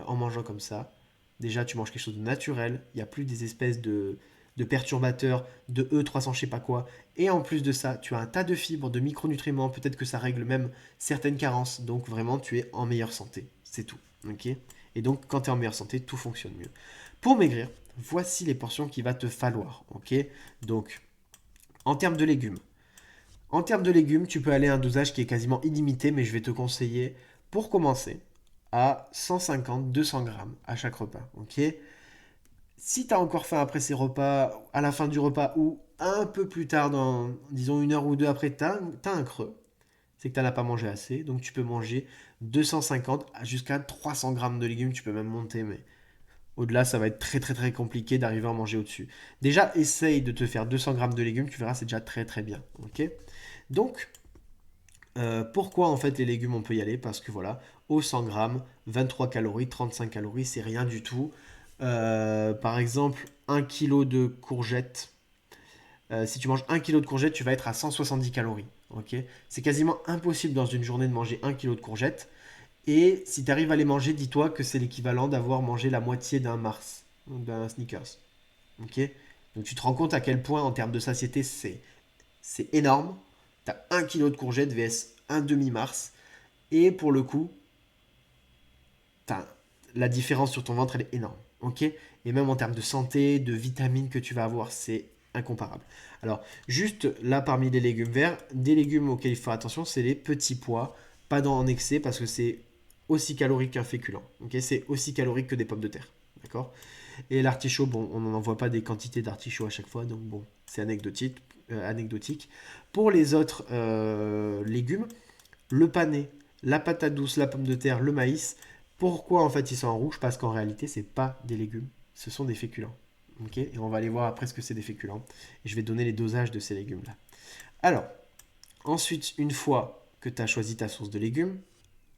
en mangeant comme ça, déjà tu manges quelque chose de naturel, il n'y a plus des espèces de perturbateurs, de E300 je sais pas quoi, et en plus de ça, tu as un tas de fibres, de micronutriments, peut-être que ça règle même certaines carences, donc vraiment tu es en meilleure santé, c'est tout, ok. Et donc quand tu es en meilleure santé, tout fonctionne mieux. Pour maigrir, voici les portions qu'il va te falloir, ok. Donc, en termes de légumes, tu peux aller à un dosage qui est quasiment illimité, mais je vais te conseiller, pour commencer, à 150-200 grammes à chaque repas, ok. Si tu as encore faim après ces repas, à la fin du repas ou un peu plus tard, dans, disons 1 heure ou 2 après, tu as un creux, c'est que tu n'en as pas mangé assez. Donc tu peux manger 250 jusqu'à 300 grammes de légumes, tu peux même monter, mais au-delà, ça va être très très très compliqué d'arriver à manger au-dessus. Déjà, essaye de te faire 200 grammes de légumes, tu verras, c'est déjà très très bien. Ok. Donc, pourquoi en fait les légumes on peut y aller? Parce que voilà, au 100 grammes, 23 calories, 35 calories, c'est rien du tout. Par exemple, 1 kilo de courgettes. Si tu manges 1 kilo de courgettes, tu vas être à 170 calories. Ok. C'est quasiment impossible dans une journée de manger 1 kilo de courgettes. Et si tu arrives à les manger, dis-toi que c'est l'équivalent d'avoir mangé la moitié d'un Mars, d'un Snickers. Ok. Donc tu te rends compte à quel point en termes de satiété c'est énorme. Tu as 1 kilo de courgettes vs un demi-Mars. Et pour le coup, la différence sur ton ventre, elle est énorme. Ok. Et même en termes de santé, de vitamines que tu vas avoir, c'est incomparable. Alors, juste là, parmi les légumes verts, des légumes auxquels il faut faire attention, c'est les petits pois. Pas en excès parce que c'est aussi calorique qu'un féculent. Ok, c'est aussi calorique que des pommes de terre. D'accord. Et l'artichaut, bon, on n'en voit pas des quantités d'artichaut à chaque fois, donc bon, c'est anecdotique. Anecdotique. Pour les autres légumes, le panais, la patate douce, la pomme de terre, le maïs. Pourquoi en fait ils sont en rouge? Parce qu'en réalité, c'est pas des légumes, ce sont des féculents. Ok. Et on va aller voir après ce que c'est des féculents. Et je vais donner les dosages de ces légumes-là. Alors, ensuite, une fois que tu as choisi ta source de légumes,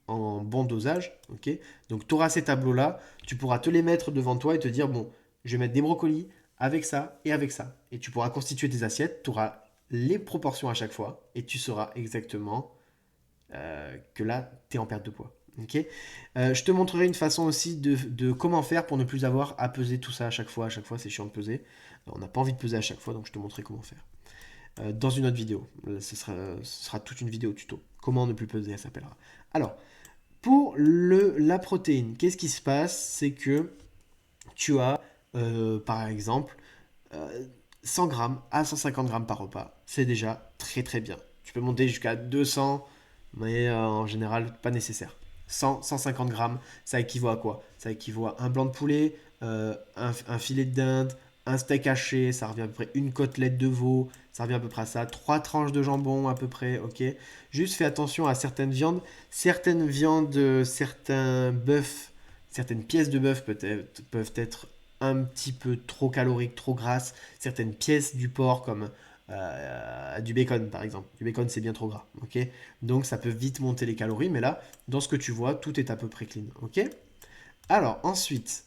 en bon dosage, ok. Donc tu auras ces tableaux-là, tu pourras te les mettre devant toi et te dire, bon, je vais mettre des brocolis avec ça et avec ça. Et tu pourras constituer tes assiettes, tu auras les proportions à chaque fois et tu sauras exactement que là, tu es en perte de poids. Ok. Je te montrerai une façon aussi de comment faire pour ne plus avoir à peser tout ça à chaque fois. À chaque fois, c'est chiant de peser. On n'a pas envie de peser à chaque fois, donc je te montrerai comment faire. Dans une autre vidéo. Ce sera toute une vidéo tuto. Comment ne plus peser, elle s'appellera. Alors, pour la protéine, qu'est-ce qui se passe? C'est que tu as, par exemple, 100 grammes à 150 grammes par repas. C'est déjà très très bien. Tu peux monter jusqu'à 200, mais en général, pas nécessaire. 100, 150 grammes, ça équivaut à quoi? Ça équivaut à un blanc de poulet, un filet de dinde, un steak haché, ça revient à peu près une côtelette de veau, ça revient à peu près à ça, trois tranches de jambon à peu près, ok? Juste fais attention à certaines viandes, certains bœufs, certaines pièces de bœuf peuvent être un petit peu trop caloriques, trop grasses, certaines pièces du porc comme du bacon par exemple. Du bacon c'est bien trop gras, ok? Donc ça peut vite monter les calories, mais là, dans ce que tu vois, tout est à peu près clean, ok? Alors ensuite,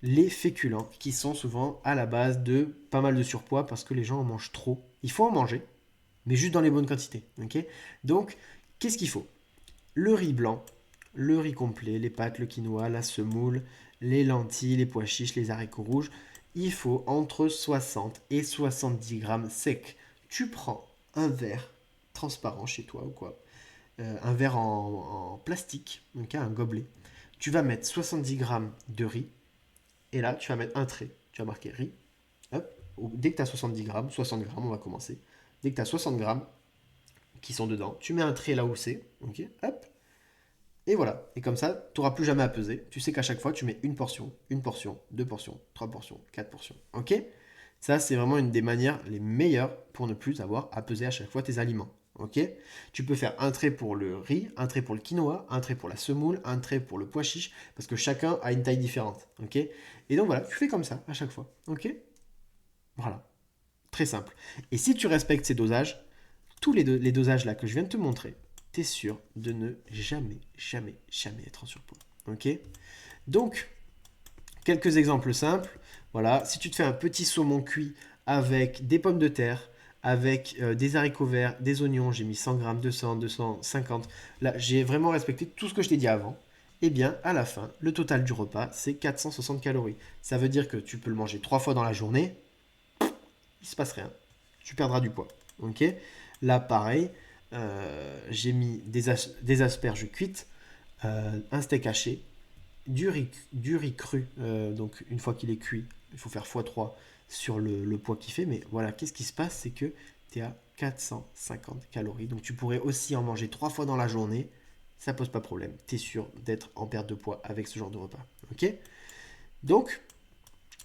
les féculents qui sont souvent à la base de pas mal de surpoids parce que les gens en mangent trop. Il faut en manger, mais juste dans les bonnes quantités, ok? Donc, qu'est-ce qu'il faut? Le riz blanc, le riz complet, les pâtes, le quinoa, la semoule, les lentilles, les pois chiches, les haricots rouges. Il faut entre 60 et 70 grammes secs. Tu prends un verre transparent chez toi ou quoi, un verre en plastique, donc un gobelet. Tu vas mettre 70 grammes de riz et là tu vas mettre un trait. Tu vas marquer riz. Hop. Dès que tu as 70 grammes, 60 grammes, on va commencer. Dès que tu as 60 grammes qui sont dedans, tu mets un trait là où c'est. Ok. Hop. Et voilà. Et comme ça, tu n'auras plus jamais à peser. Tu sais qu'à chaque fois, tu mets une portion, deux portions, trois portions, quatre portions. Ok? Ça, c'est vraiment une des manières les meilleures pour ne plus avoir à peser à chaque fois tes aliments. Ok? Tu peux faire un trait pour le riz, un trait pour le quinoa, un trait pour la semoule, un trait pour le pois chiche, parce que chacun a une taille différente. Ok? Et donc voilà, tu fais comme ça à chaque fois. Ok? Voilà. Très simple. Et si tu respectes ces dosages, tous les dosages là que je viens de te montrer, tu es sûr de ne jamais, jamais, jamais être en surpoids. Ok? Donc, quelques exemples simples. Voilà, si tu te fais un petit saumon cuit avec des pommes de terre, avec des haricots verts, des oignons, j'ai mis 100 grammes, 200, 250. Là, j'ai vraiment respecté tout ce que je t'ai dit avant. Eh bien, à la fin, le total du repas, c'est 460 calories. Ça veut dire que tu peux le manger 3 fois dans la journée, il se passe rien. Tu perdras du poids. Ok? Là, pareil, j'ai mis des asperges cuites, un steak haché, du riz cru. Donc, une fois qu'il est cuit, il faut faire x3 sur le poids qu'il fait. Mais voilà, qu'est-ce qui se passe? C'est que tu es à 450 calories. Donc, tu pourrais aussi en manger 3 fois dans la journée. Ça pose pas problème. Tu es sûr d'être en perte de poids avec ce genre de repas. Ok? Donc,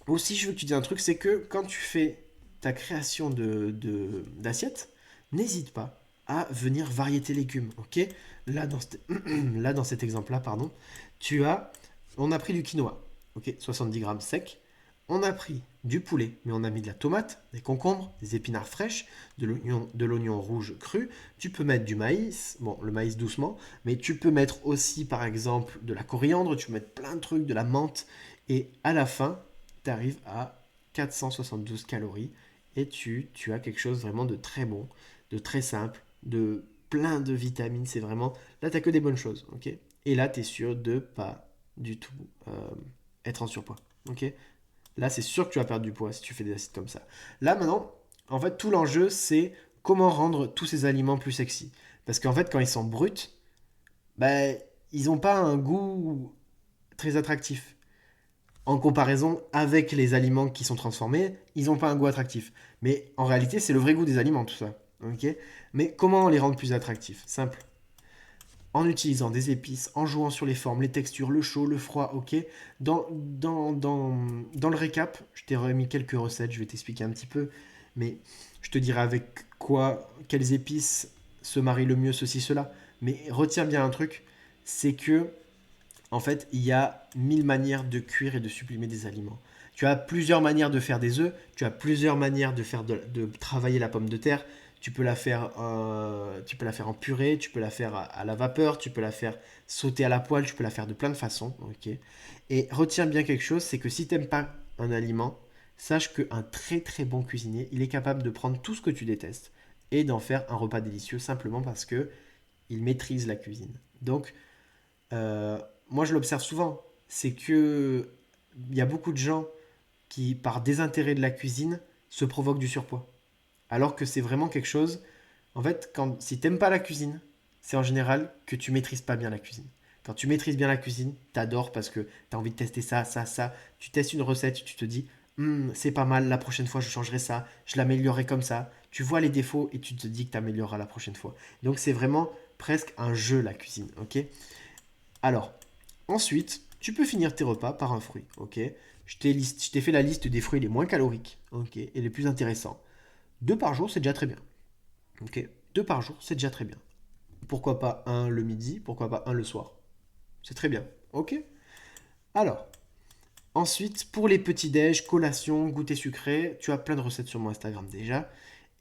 aussi, je veux que tu dises un truc, c'est que quand tu fais ta création d'assiette, n'hésite pas à venir varier tes légumes, ok? Là, là, dans cet exemple-là, pardon, tu as, on a pris du quinoa, ok? 70 grammes sec. On a pris du poulet, mais on a mis de la tomate, des concombres, des épinards fraîches, de l'oignon rouge cru. Tu peux mettre du maïs, bon, le maïs doucement, mais tu peux mettre aussi, par exemple, de la coriandre, tu peux mettre plein de trucs, de la menthe, et à la fin, tu arrives à 472 calories et tu as quelque chose vraiment de très bon, de très simple, de plein de vitamines. C'est vraiment. Là, tu n'as que des bonnes choses. Ok? Et là, tu es sûr de pas du tout être en surpoids. Ok? Là, c'est sûr que tu vas perdre du poids si tu fais des acides comme ça. Là, maintenant, en fait, tout l'enjeu, c'est comment rendre tous ces aliments plus sexy. Parce qu'en fait, quand ils sont bruts, ben, ils n'ont pas un goût très attractif en comparaison avec les aliments qui sont transformés, ils n'ont pas un goût attractif. Mais en réalité, c'est le vrai goût des aliments, tout ça. Ok? Mais comment les rendre plus attractifs? Simple. En utilisant des épices, en jouant sur les formes, les textures, le chaud, le froid, ok? Dans le récap, je t'ai remis quelques recettes, je vais t'expliquer un petit peu, mais je te dirai avec quoi, quelles épices se marient le mieux, ceci, cela. Mais retiens bien un truc, c'est que en fait, il y a 1000 manières de cuire et de sublimer des aliments. Tu as plusieurs manières de faire des œufs, tu as plusieurs manières de travailler la pomme de terre. Tu peux la faire en purée, tu peux la faire à la vapeur, tu peux la faire sauter à la poêle, tu peux la faire de plein de façons. Ok. Et retiens bien quelque chose, c'est que si tu n'aimes pas un aliment, sache qu'un très très bon cuisinier, il est capable de prendre tout ce que tu détestes et d'en faire un repas délicieux simplement parce que il maîtrise la cuisine. Donc, euh, moi je l'observe souvent, c'est que il y a beaucoup de gens qui, par désintérêt de la cuisine, se provoquent du surpoids. Alors que c'est vraiment quelque chose, en fait, si t'aimes pas la cuisine, c'est en général que tu maîtrises pas bien la cuisine. Quand tu maîtrises bien la cuisine, t'adores parce que t'as envie de tester ça, ça, ça. Tu testes une recette, tu te dis, c'est pas mal, la prochaine fois je changerai ça, je l'améliorerai comme ça. Tu vois les défauts et tu te dis que t'amélioreras la prochaine fois. Donc c'est vraiment presque un jeu la cuisine, ok? Alors, ensuite, tu peux finir tes repas par un fruit, ok? Je t'ai fait la liste des fruits les moins caloriques, ok, et les plus intéressants. Deux par jour, c'est déjà très bien, ok? Deux par jour, c'est déjà très bien. Pourquoi pas un le midi, pourquoi pas un le soir? C'est très bien, ok? Alors, ensuite, pour les petits-déj, collations, goûter sucré, tu as plein de recettes sur mon Instagram déjà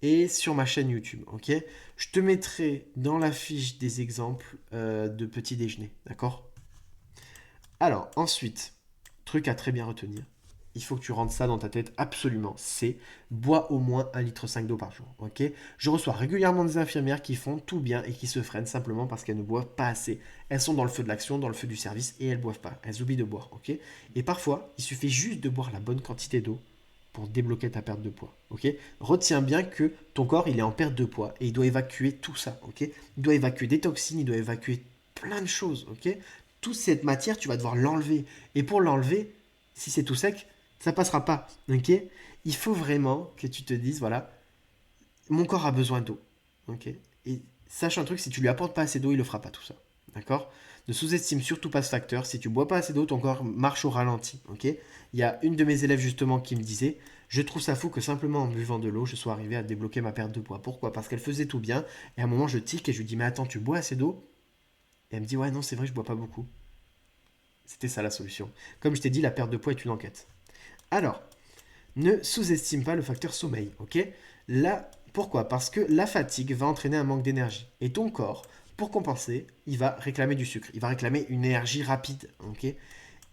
et sur ma chaîne YouTube, ok? Je te mettrai dans la fiche des exemples de petits déjeuner, d'accord? Alors, ensuite, truc à très bien retenir, il faut que tu rentres ça dans ta tête absolument, c'est bois au moins 1,5 litre d'eau par jour, ok? Je reçois régulièrement des infirmières qui font tout bien et qui se freinent simplement parce qu'elles ne boivent pas assez. Elles sont dans le feu de l'action, dans le feu du service et elles ne boivent pas. Elles oublient de boire, ok? Et parfois, il suffit juste de boire la bonne quantité d'eau pour débloquer ta perte de poids, ok? Retiens bien que ton corps, il est en perte de poids et il doit évacuer tout ça, ok? Il doit évacuer des toxines, il doit évacuer plein de choses, ok? Toute cette matière, tu vas devoir l'enlever. Et pour l'enlever, si c'est tout sec, ça passera pas, ok? Il faut vraiment que tu te dises, voilà, mon corps a besoin d'eau, ok? Et sache un truc, si tu lui apportes pas assez d'eau, il le fera pas tout ça, d'accord? Ne sous-estime surtout pas ce facteur. Si tu bois pas assez d'eau, ton corps marche au ralenti, ok? Il y a une de mes élèves justement qui me disait, je trouve ça fou que simplement en buvant de l'eau, je sois arrivé à débloquer ma perte de poids. Pourquoi? Parce qu'elle faisait tout bien. Et à un moment, je tique et je lui dis, mais attends, tu bois assez d'eau? Et elle me dit, ouais, non, c'est vrai, je bois pas beaucoup. C'était ça la solution. Comme je t'ai dit, la perte de poids est une enquête. Alors, ne sous-estime pas le facteur sommeil, ok? Là, pourquoi? Parce que la fatigue va entraîner un manque d'énergie. Et ton corps, pour compenser, il va réclamer du sucre. Il va réclamer une énergie rapide, ok?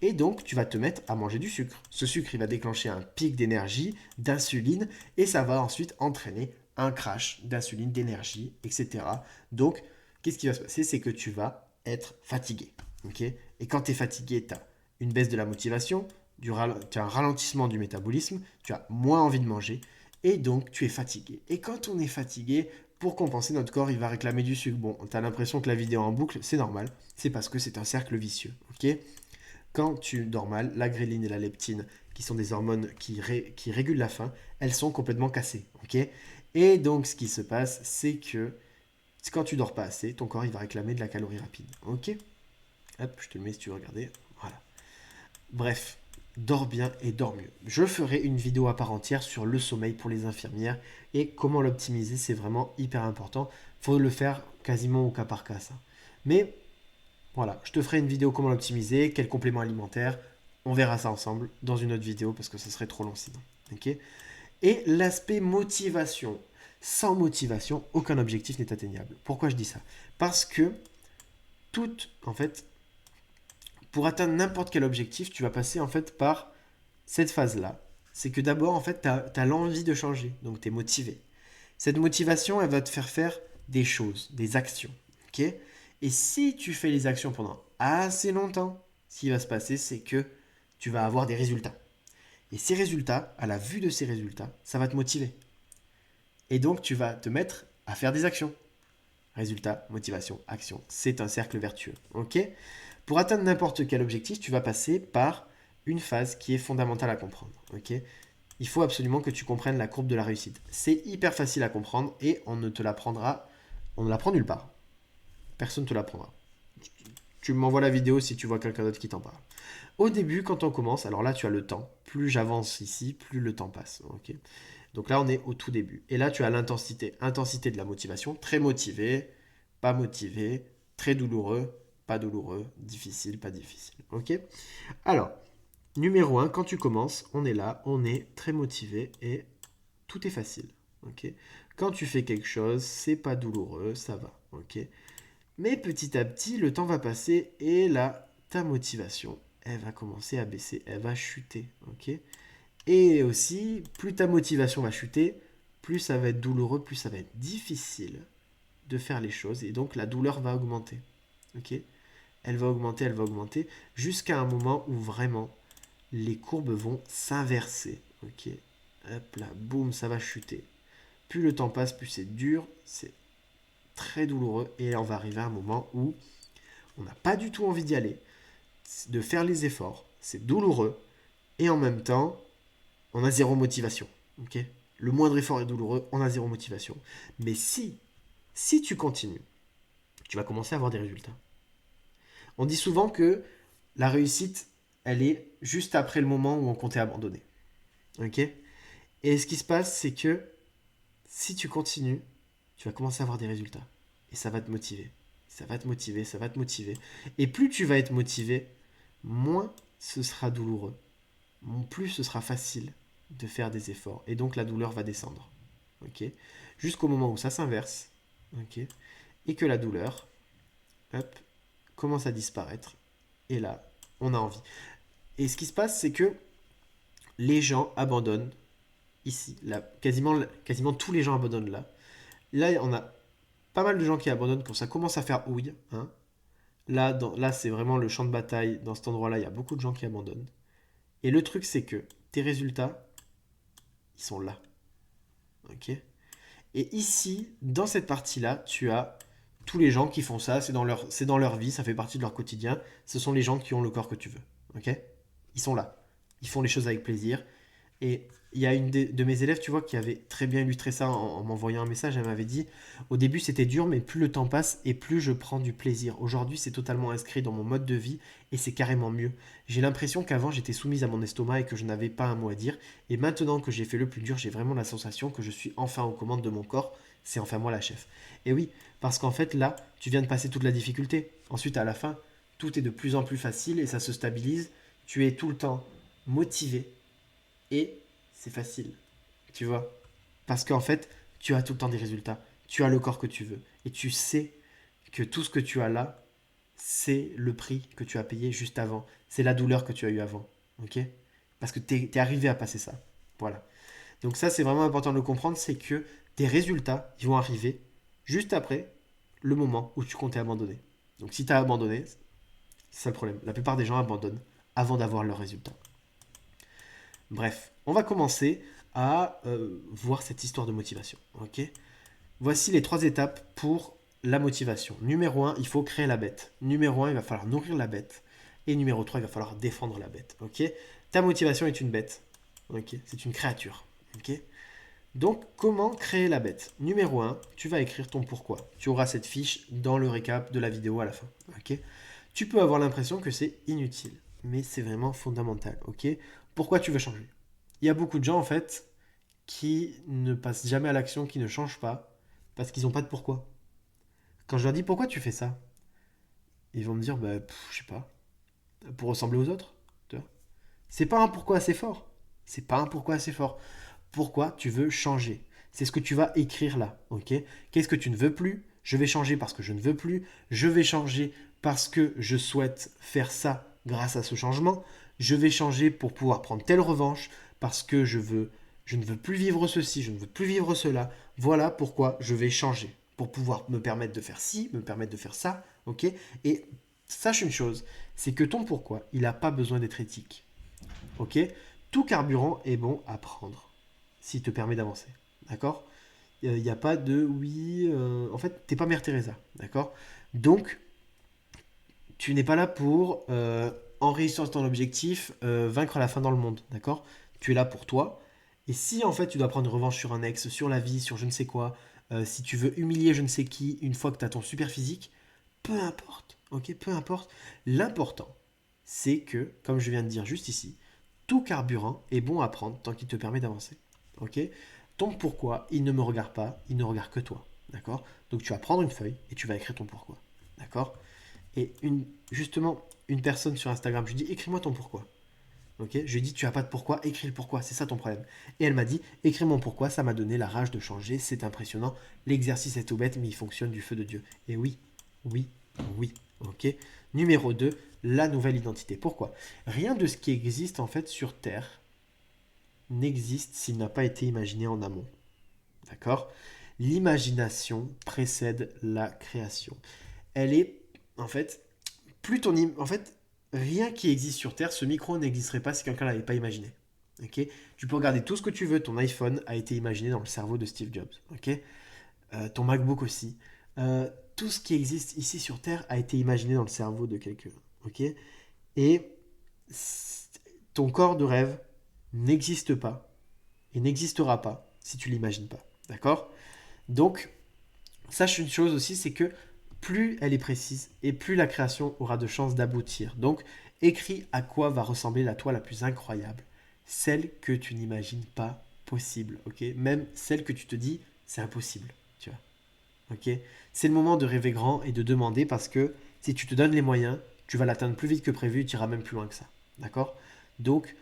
Et donc, tu vas te mettre à manger du sucre. Ce sucre, il va déclencher un pic d'énergie, d'insuline, et ça va ensuite entraîner un crash d'insuline, d'énergie, etc. Donc, qu'est-ce qui va se passer? C'est que tu vas être fatigué, ok? Et quand tu es fatigué, tu as une baisse de la motivation, tu as un ralentissement du métabolisme, tu as moins envie de manger, et donc tu es fatigué. Et quand on est fatigué, pour compenser, notre corps, il va réclamer du sucre. Bon, tu as l'impression que la vidéo est en boucle, c'est normal. C'est parce que c'est un cercle vicieux, ok? Quand tu dors mal, la gréline et la leptine, qui sont des hormones qui régulent la faim, elles sont complètement cassées, ok? Et donc, ce qui se passe, c'est que quand tu dors pas assez, ton corps, il va réclamer de la calorie rapide, ok? Hop, je te le mets si tu veux regarder. Voilà. Bref, dors bien et dors mieux. Je ferai une vidéo à part entière sur le sommeil pour les infirmières et comment l'optimiser, c'est vraiment hyper important. Faut le faire quasiment au cas par cas, ça. Mais voilà, je te ferai une vidéo comment l'optimiser, quel complément alimentaire. On verra ça ensemble dans une autre vidéo parce que ça serait trop long sinon. Ok? Et l'aspect motivation. Sans motivation, aucun objectif n'est atteignable. Pourquoi je dis ça? Parce que en fait, pour atteindre n'importe quel objectif, tu vas passer en fait par cette phase-là. C'est que d'abord, en fait, tu as l'envie de changer, donc tu es motivé. Cette motivation, elle va te faire des choses, des actions. Ok? Et si tu fais les actions pendant assez longtemps, ce qui va se passer, c'est que tu vas avoir des résultats. Et ces résultats, à la vue de ces résultats, ça va te motiver. Et donc, tu vas te mettre à faire des actions. Résultat, motivation, action. C'est un cercle vertueux. Ok? Pour atteindre n'importe quel objectif, tu vas passer par une phase qui est fondamentale à comprendre. Ok? Il faut absolument que tu comprennes la courbe de la réussite. C'est hyper facile à comprendre et on ne te l'apprendra, on ne l'apprend nulle part. Personne ne te l'apprendra. Tu m'envoies la vidéo si tu vois quelqu'un d'autre qui t'en parle. Au début, quand on commence, alors là tu as le temps. Plus j'avance ici, plus le temps passe. Ok. Donc là on est au tout début. Et là tu as l'intensité. Intensité de la motivation. Très motivé, pas motivé, très douloureux, pas douloureux, difficile, pas difficile. Ok. Alors, numéro un, quand tu commences, on est là, on est très motivé et tout est facile. Ok. Quand tu fais quelque chose, c'est pas douloureux, ça va. Ok. Mais petit à petit, le temps va passer et là, ta motivation, elle va commencer à baisser, elle va chuter. Ok. Et aussi, plus ta motivation va chuter, plus ça va être douloureux, plus ça va être difficile de faire les choses et donc la douleur va augmenter. Ok. Elle va augmenter jusqu'à un moment où vraiment les courbes vont s'inverser. Ok. Hop là, boum, ça va chuter. Plus le temps passe, plus c'est dur, c'est très douloureux et on va arriver à un moment où on n'a pas du tout envie d'y aller, de faire les efforts, c'est douloureux et en même temps, on a zéro motivation. Ok. Le moindre effort est douloureux, on a zéro motivation. Mais si tu continues, tu vas commencer à avoir des résultats. On dit souvent que la réussite, elle est juste après le moment où on comptait abandonner. Ok? Et ce qui se passe, c'est que si tu continues, tu vas commencer à avoir des résultats. Et ça va te motiver. Ça va te motiver, ça va te motiver. Et plus tu vas être motivé, moins ce sera douloureux. Plus ce sera facile de faire des efforts. Et donc la douleur va descendre. Ok? Jusqu'au moment où ça s'inverse. Ok? Et que la douleur, hop, commence à disparaître. Et là, on a envie. Et ce qui se passe, c'est que les gens abandonnent ici. Là, quasiment tous les gens abandonnent là. Là, on a pas mal de gens qui abandonnent quand ça commence à faire houille. Hein. Là, c'est vraiment le champ de bataille. Dans cet endroit-là, il y a beaucoup de gens qui abandonnent. Et le truc, c'est que tes résultats, ils sont là. Ok? Et ici, dans cette partie-là, tu as tous les gens qui font ça. C'est dans leur vie, ça fait partie de leur quotidien. Ce sont les gens qui ont le corps que tu veux. Ok? Ils sont là. Ils font les choses avec plaisir. Et il y a une de mes élèves, tu vois, qui avait très bien illustré ça en m'envoyant un message. Elle m'avait dit, au début c'était dur, mais plus le temps passe et plus je prends du plaisir. Aujourd'hui, c'est totalement inscrit dans mon mode de vie et c'est carrément mieux. J'ai l'impression qu'avant, j'étais soumise à mon estomac et que je n'avais pas un mot à dire. Et maintenant que j'ai fait le plus dur, j'ai vraiment la sensation que je suis enfin aux commandes de mon corps. C'est enfin moi la chef. Et oui, parce qu'en fait, là, tu viens de passer toute la difficulté. Ensuite, à la fin, tout est de plus en plus facile et ça se stabilise. Tu es tout le temps motivé et c'est facile, tu vois. Parce qu'en fait, tu as tout le temps des résultats. Tu as le corps que tu veux. Et tu sais que tout ce que tu as là, c'est le prix que tu as payé juste avant. C'est la douleur que tu as eu avant. Ok? Parce que tu es arrivé à passer ça. Voilà. Donc ça, c'est vraiment important de le comprendre, c'est que tes résultats, ils vont arriver juste après le moment où tu comptais abandonner. Donc si tu as abandonné, c'est ça le problème. La plupart des gens abandonnent avant d'avoir leurs résultats. Bref, on va commencer à voir cette histoire de motivation. Ok? Voici les 3 étapes pour la motivation. Numéro 1, il faut créer la bête. Numéro 1, il va falloir nourrir la bête. Et numéro 3, il va falloir défendre la bête. Ok? Ta motivation est une bête. Ok? C'est une créature. Ok? Donc, comment créer la bête? Numéro 1, tu vas écrire ton pourquoi. Tu auras cette fiche dans le récap de la vidéo à la fin. Ok? Tu peux avoir l'impression que c'est inutile, mais c'est vraiment fondamental. Ok? Pourquoi tu veux changer? Il y a beaucoup de gens en fait qui ne passent jamais à l'action, qui ne changent pas, parce qu'ils n'ont pas de pourquoi. Quand je leur dis pourquoi tu fais ça, ils vont me dire bah je sais pas, pour ressembler aux autres. Tu vois. C'est pas un pourquoi assez fort. C'est pas un pourquoi assez fort. Pourquoi tu veux changer? C'est ce que tu vas écrire là, ok? Qu'est-ce que tu ne veux plus? Je vais changer parce que je ne veux plus. Je vais changer parce que je souhaite faire ça grâce à ce changement. Je vais changer pour pouvoir prendre telle revanche parce que je ne veux plus vivre ceci, je ne veux plus vivre cela. Voilà pourquoi je vais changer pour pouvoir me permettre de faire ci, me permettre de faire ça, ok? Et sache une chose, c'est que ton pourquoi, il n'a pas besoin d'être éthique, ok? Tout carburant est bon à prendre s'il te permet d'avancer. D'accord? Il n'y a pas de oui. En fait, t'es pas Mère Teresa. D'accord? Donc, tu n'es pas là pour, en réussissant ton objectif, vaincre la faim dans le monde. D'accord? Tu es là pour toi. Et si en fait tu dois prendre une revanche sur un ex, sur la vie, sur je ne sais quoi, si tu veux humilier je ne sais qui une fois que tu as ton super physique, peu importe. Ok? Peu importe. L'important, c'est que, comme je viens de dire juste ici, tout carburant est bon à prendre tant qu'il te permet d'avancer. Ok? Ton pourquoi, il ne me regarde pas, il ne regarde que toi. D'accord? Donc tu vas prendre une feuille et tu vas écrire ton pourquoi. D'accord? Et justement, une personne sur Instagram, je lui dis écris-moi ton pourquoi. Ok? Je lui ai dit tu n'as pas de pourquoi, écris le pourquoi, c'est ça ton problème. Et elle m'a dit écris mon pourquoi, ça m'a donné la rage de changer, c'est impressionnant. L'exercice est tout bête, mais il fonctionne du feu de Dieu. Et oui, oui, oui. Ok? Numéro 2, la nouvelle identité. Pourquoi? Rien de ce qui existe en fait sur Terre n'existe s'il n'a pas été imaginé en amont. D'accord? L'imagination précède la création. Elle est, en fait, en fait, rien qui existe sur Terre, ce micro n'existerait pas si quelqu'un ne l'avait pas imaginé. Ok? Tu peux regarder tout ce que tu veux, ton iPhone a été imaginé dans le cerveau de Steve Jobs. Ok? Ton MacBook aussi. Tout ce qui existe ici sur Terre a été imaginé dans le cerveau de quelqu'un. Ok? Et ton corps de rêve n'existe pas et n'existera pas si tu l'imagines pas. D'accord? Donc, sache une chose aussi, c'est que plus elle est précise et plus la création aura de chances d'aboutir. Donc, écris à quoi va ressembler la toile la plus incroyable, celle que tu n'imagines pas possible, ok? Même celle que tu te dis, c'est impossible, tu vois, ok? C'est le moment de rêver grand et de demander parce que si tu te donnes les moyens, tu vas l'atteindre plus vite que prévu et tu iras même plus loin que ça, d'accord? Donc,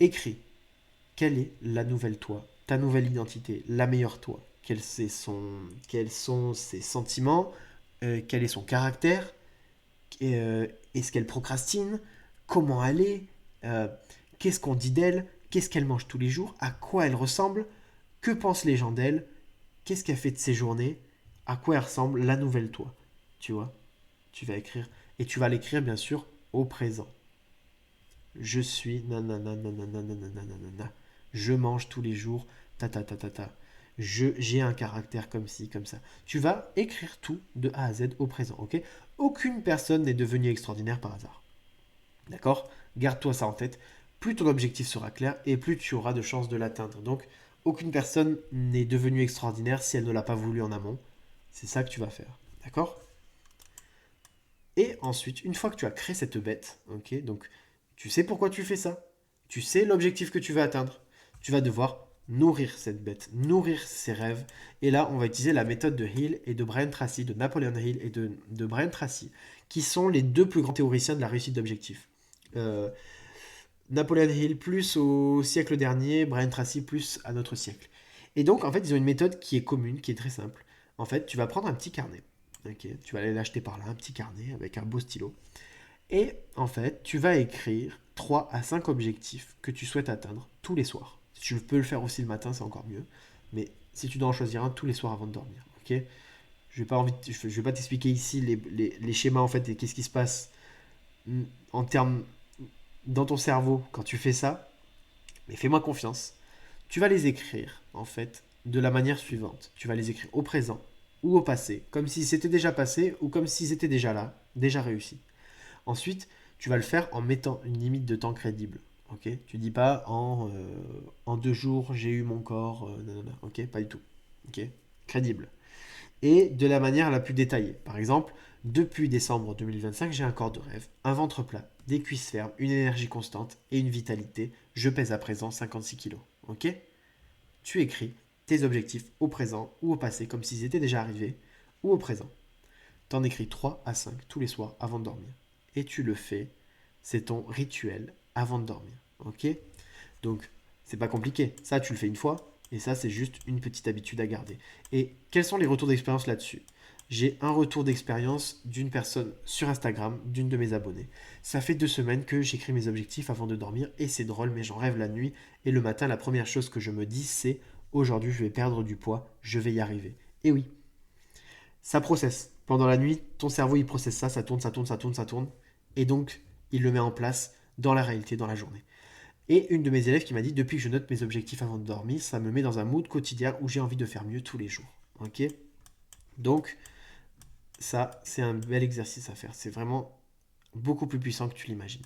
écris quelle est la nouvelle toi, ta nouvelle identité, la meilleure toi, quels sont ses sentiments, quel est son caractère, est-ce qu'elle procrastine, comment elle est, euh, qu'est-ce qu'on dit d'elle, qu'est-ce qu'elle mange tous les jours, à quoi elle ressemble, que pensent les gens d'elle, qu'est-ce qu'elle fait de ses journées, à quoi elle ressemble la nouvelle toi. Tu vois, tu vas écrire, et tu vas l'écrire bien sûr au présent. Je suis nanana nanana nanana nanana. Je mange tous les jours ta ta ta ta ta. J'ai un caractère comme ci, comme ça. Tu vas écrire tout de A à Z au présent, ok? Aucune personne n'est devenue extraordinaire par hasard. D'accord? Garde-toi ça en tête. Plus ton objectif sera clair et plus tu auras de chances de l'atteindre. Donc, aucune personne n'est devenue extraordinaire si elle ne l'a pas voulu en amont. C'est ça que tu vas faire. D'accord? Et ensuite, une fois que tu as créé cette bête, ok, donc tu sais pourquoi tu fais ça, tu sais l'objectif que tu veux atteindre, tu vas devoir nourrir cette bête, nourrir ses rêves. Et là, on va utiliser la méthode de Hill et de Brian Tracy, de Napoleon Hill et de Brian Tracy, qui sont les deux plus grands théoriciens de la réussite d'objectifs. Euh, Napoleon Hill plus au siècle dernier, Brian Tracy plus à notre siècle. Et donc, en fait, ils ont une méthode qui est commune, qui est très simple. En fait, tu vas prendre un petit carnet. Ok, tu vas aller l'acheter par là, un petit carnet avec un beau stylo. Et en fait, tu vas écrire 3 à 5 objectifs que tu souhaites atteindre tous les soirs. Si tu peux le faire aussi le matin, c'est encore mieux. Mais si tu dois en choisir un tous les soirs avant de dormir, ok? Je vais pas t'expliquer ici les schémas en fait et qu'est-ce qui se passe en termes dans ton cerveau quand tu fais ça. Mais fais-moi confiance. Tu vas les écrire en fait de la manière suivante. Tu vas les écrire au présent ou au passé, comme si c'était déjà passé ou comme s'ils étaient déjà là, déjà réussi. Ensuite, tu vas le faire en mettant une limite de temps crédible. Ok? Tu dis pas en 2 jours j'ai eu mon corps, nanana. Ok? Pas du tout. Ok? Crédible. Et de la manière la plus détaillée. Par exemple, depuis décembre 2025, j'ai un corps de rêve, un ventre plat, des cuisses fermes, une énergie constante et une vitalité. Je pèse à présent 56 kilos. Ok? Tu écris tes objectifs au présent ou au passé comme s'ils étaient déjà arrivés ou au présent. T'en écris 3 à 5 tous les soirs avant de dormir. Et tu le fais, c'est ton rituel avant de dormir. Ok? Donc, c'est pas compliqué. Ça, tu le fais une fois, et ça, c'est juste une petite habitude à garder. Et quels sont les retours d'expérience là-dessus? J'ai un retour d'expérience d'une personne sur Instagram, d'une de mes abonnées. Ça fait 2 semaines que j'écris mes objectifs avant de dormir, et c'est drôle, mais j'en rêve la nuit. Et le matin, la première chose que je me dis, c'est aujourd'hui, je vais perdre du poids, je vais y arriver. Et oui, ça processe. Pendant la nuit, ton cerveau, il processe ça, ça tourne, ça tourne, ça tourne, ça tourne. Et donc, il le met en place dans la réalité, dans la journée. Et une de mes élèves qui m'a dit, depuis que je note mes objectifs avant de dormir, ça me met dans un mood quotidien où j'ai envie de faire mieux tous les jours. Ok? Donc, ça, c'est un bel exercice à faire. C'est vraiment beaucoup plus puissant que tu l'imagines.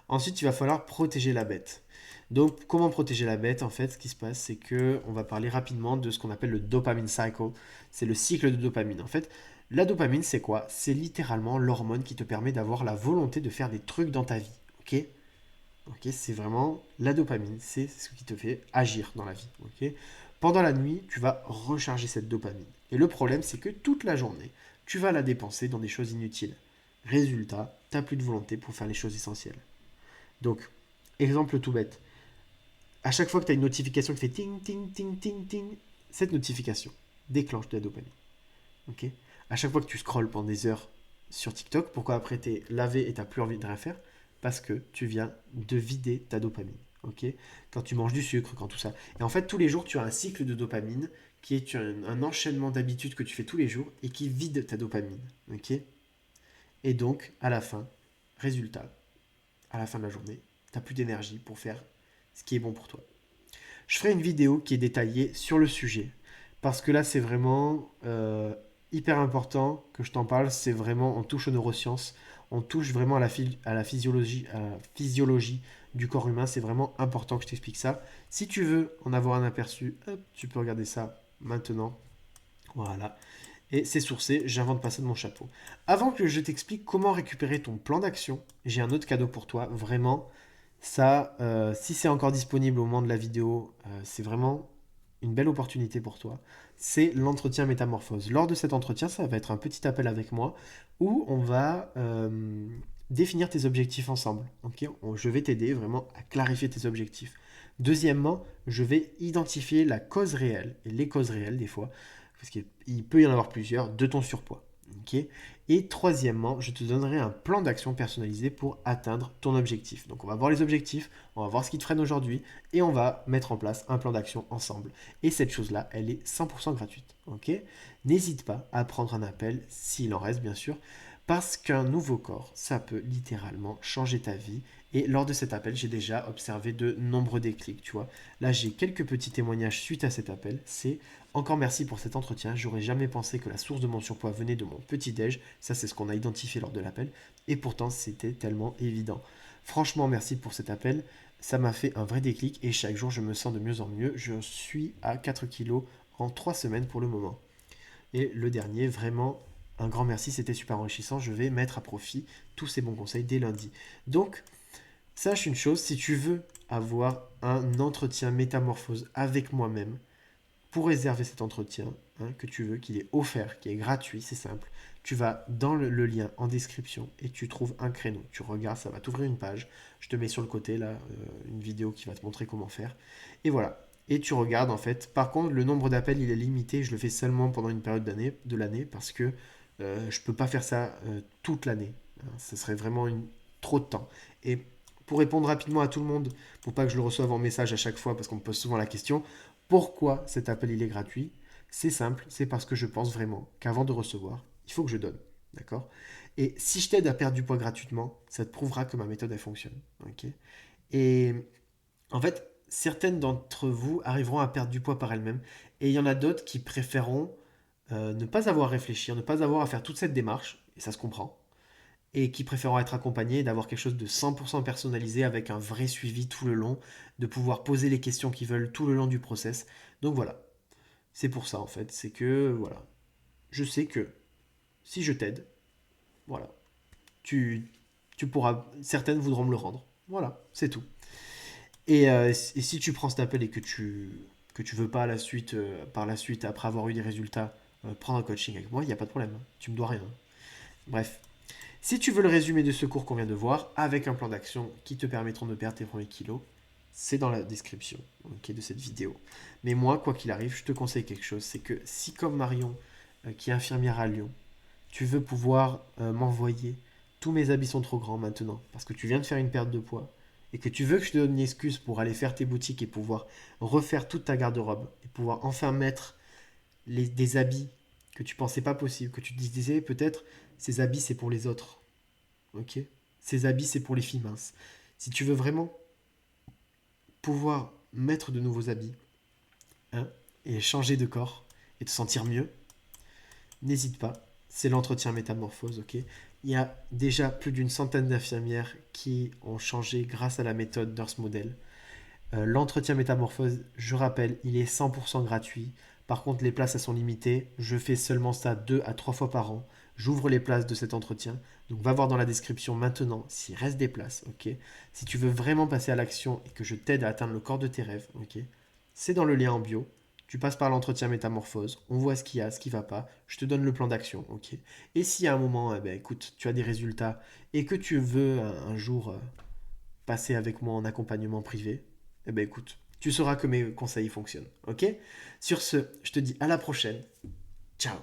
Ensuite, il va falloir protéger la bête. Donc, comment protéger la bête? En fait, ce qui se passe, c'est que on va parler rapidement de ce qu'on appelle le dopamine cycle. C'est le cycle de dopamine. En fait, la dopamine, c'est quoi? C'est littéralement l'hormone qui te permet d'avoir la volonté de faire des trucs dans ta vie. Ok? Ok, c'est vraiment la dopamine. C'est ce qui te fait agir dans la vie. Ok? Pendant la nuit, tu vas recharger cette dopamine. Et le problème, c'est que toute la journée, tu vas la dépenser dans des choses inutiles. Résultat, tu n'as plus de volonté pour faire les choses essentielles. Donc, exemple tout bête. À chaque fois que tu as une notification qui fait ting, ting, ting, ting, ting, cette notification déclenche de la dopamine. Ok? À chaque fois que tu scrolles pendant des heures sur TikTok, pourquoi après t'es lavé et t'as plus envie de rien faire? Parce que tu viens de vider ta dopamine. Ok? Quand tu manges du sucre, quand tout ça. Et en fait, tous les jours, tu as un cycle de dopamine qui est un enchaînement d'habitudes que tu fais tous les jours et qui vide ta dopamine. Ok? Et donc, à la fin, résultat, à la fin de la journée, tu n'as plus d'énergie pour faire ce qui est bon pour toi. Je ferai une vidéo qui est détaillée sur le sujet. Parce que là, c'est vraiment hyper important que je t'en parle. C'est vraiment, on touche aux neurosciences. On touche vraiment à la physiologie du corps humain. C'est vraiment important que je t'explique ça. Si tu veux en avoir un aperçu, hop, tu peux regarder ça maintenant. Voilà. Et c'est sourcé, j'invente pas ça de mon chapeau. Avant que je t'explique comment récupérer ton plan d'action, j'ai un autre cadeau pour toi. Vraiment, ça, si c'est encore disponible au moment de la vidéo, c'est vraiment une belle opportunité pour toi. C'est l'entretien métamorphose. Lors de cet entretien, ça va être un petit appel avec moi où on va définir tes objectifs ensemble. Ok. Je vais t'aider vraiment à clarifier tes objectifs. Deuxièmement, je vais identifier la cause réelle et les causes réelles des fois, parce qu'il peut y en avoir plusieurs, de ton surpoids. Ok. Et troisièmement, je te donnerai un plan d'action personnalisé pour atteindre ton objectif. Donc on va voir les objectifs, on va voir ce qui te freine aujourd'hui et on va mettre en place un plan d'action ensemble. Et cette chose-là, elle est 100% gratuite. Ok. N'hésite pas à prendre un appel, s'il en reste bien sûr, parce qu'un nouveau corps, ça peut littéralement changer ta vie. Et lors de cet appel, j'ai déjà observé de nombreux déclics, tu vois. Là, j'ai quelques petits témoignages suite à cet appel. C'est encore merci pour cet entretien. J'aurais jamais pensé que la source de mon surpoids venait de mon petit-déj. Ça, c'est ce qu'on a identifié lors de l'appel. Et pourtant, c'était tellement évident. Franchement, merci pour cet appel. Ça m'a fait un vrai déclic et chaque jour, je me sens de mieux en mieux. Je suis à 4 kilos en 3 semaines pour le moment. Et le dernier, vraiment, un grand merci, c'était super enrichissant. Je vais mettre à profit tous ces bons conseils dès lundi. Donc, sache une chose, si tu veux avoir un entretien métamorphose avec moi-même, pour réserver cet entretien, que tu veux, qu'il est offert, qui est gratuit, c'est simple, tu vas dans le lien en description et tu trouves un créneau. Tu regardes, ça va t'ouvrir une page. Je te mets sur le côté là une vidéo qui va te montrer comment faire. Et voilà. Et tu regardes en fait. Par contre, le nombre d'appels il est limité. Je le fais seulement pendant une période de l'année parce que je ne peux pas faire ça toute l'année. Ce serait vraiment trop de temps. Et pour répondre rapidement à tout le monde, pour pas que je le reçoive en message à chaque fois parce qu'on me pose souvent la question, pourquoi cet appel il est gratuit? C'est simple, c'est parce que je pense vraiment qu'avant de recevoir, il faut que je donne. D'accord. Et si je t'aide à perdre du poids gratuitement, ça te prouvera que ma méthode elle fonctionne. Ok. Et en fait, certaines d'entre vous arriveront à perdre du poids par elles-mêmes, et il y en a d'autres qui préféreront ne pas avoir à réfléchir, ne pas avoir à faire toute cette démarche, et ça se comprend, et qui préfèrent être accompagnés, d'avoir quelque chose de 100% personnalisé avec un vrai suivi tout le long, de pouvoir poser les questions qu'ils veulent tout le long du process. Donc voilà, c'est pour ça en fait, c'est que voilà, je sais que si je t'aide, voilà, tu, tu pourras, certaines voudront me le rendre. Voilà, c'est tout. Et si tu prends cet appel et que tu veux pas à la suite, par la suite, après avoir eu des résultats, prendre un coaching avec moi, il n'y a pas de problème. Tu me dois rien. Bref, si tu veux le résumé de ce cours qu'on vient de voir, avec un plan d'action qui te permettront de perdre tes premiers kilos, c'est dans la description ok, de cette vidéo. Mais moi, quoi qu'il arrive, je te conseille quelque chose, c'est que si comme Marion, qui est infirmière à Lyon, tu veux pouvoir m'envoyer tous mes habits sont trop grands maintenant, parce que tu viens de faire une perte de poids, et que tu veux que je te donne une excuse pour aller faire tes boutiques et pouvoir refaire toute ta garde-robe, et pouvoir enfin mettre des habits que tu pensais pas possible, que tu te disais peut-être ces habits c'est pour les autres, ok. Ces habits c'est pour les filles minces. Si tu veux vraiment pouvoir mettre de nouveaux habits, hein, et changer de corps et te sentir mieux, n'hésite pas. C'est l'entretien métamorphose, ok. Il y a déjà plus d'une centaine d'infirmières qui ont changé grâce à la méthode Nurse Model. L'entretien métamorphose, je rappelle, il est 100% gratuit. Par contre, les places elles sont limitées. Je fais seulement ça 2 à 3 fois par an. J'ouvre les places de cet entretien. Donc va voir dans la description maintenant s'il reste des places, ok. Si tu veux vraiment passer à l'action et que je t'aide à atteindre le corps de tes rêves, ok. C'est dans le lien en bio. Tu passes par l'entretien métamorphose. On voit ce qu'il y a, ce qui va pas. Je te donne le plan d'action, ok. Et si à un moment, eh ben, écoute, tu as des résultats et que tu veux un jour passer avec moi en accompagnement privé, eh ben écoute, tu sauras que mes conseils fonctionnent. Ok. Sur ce, je te dis à la prochaine. Ciao.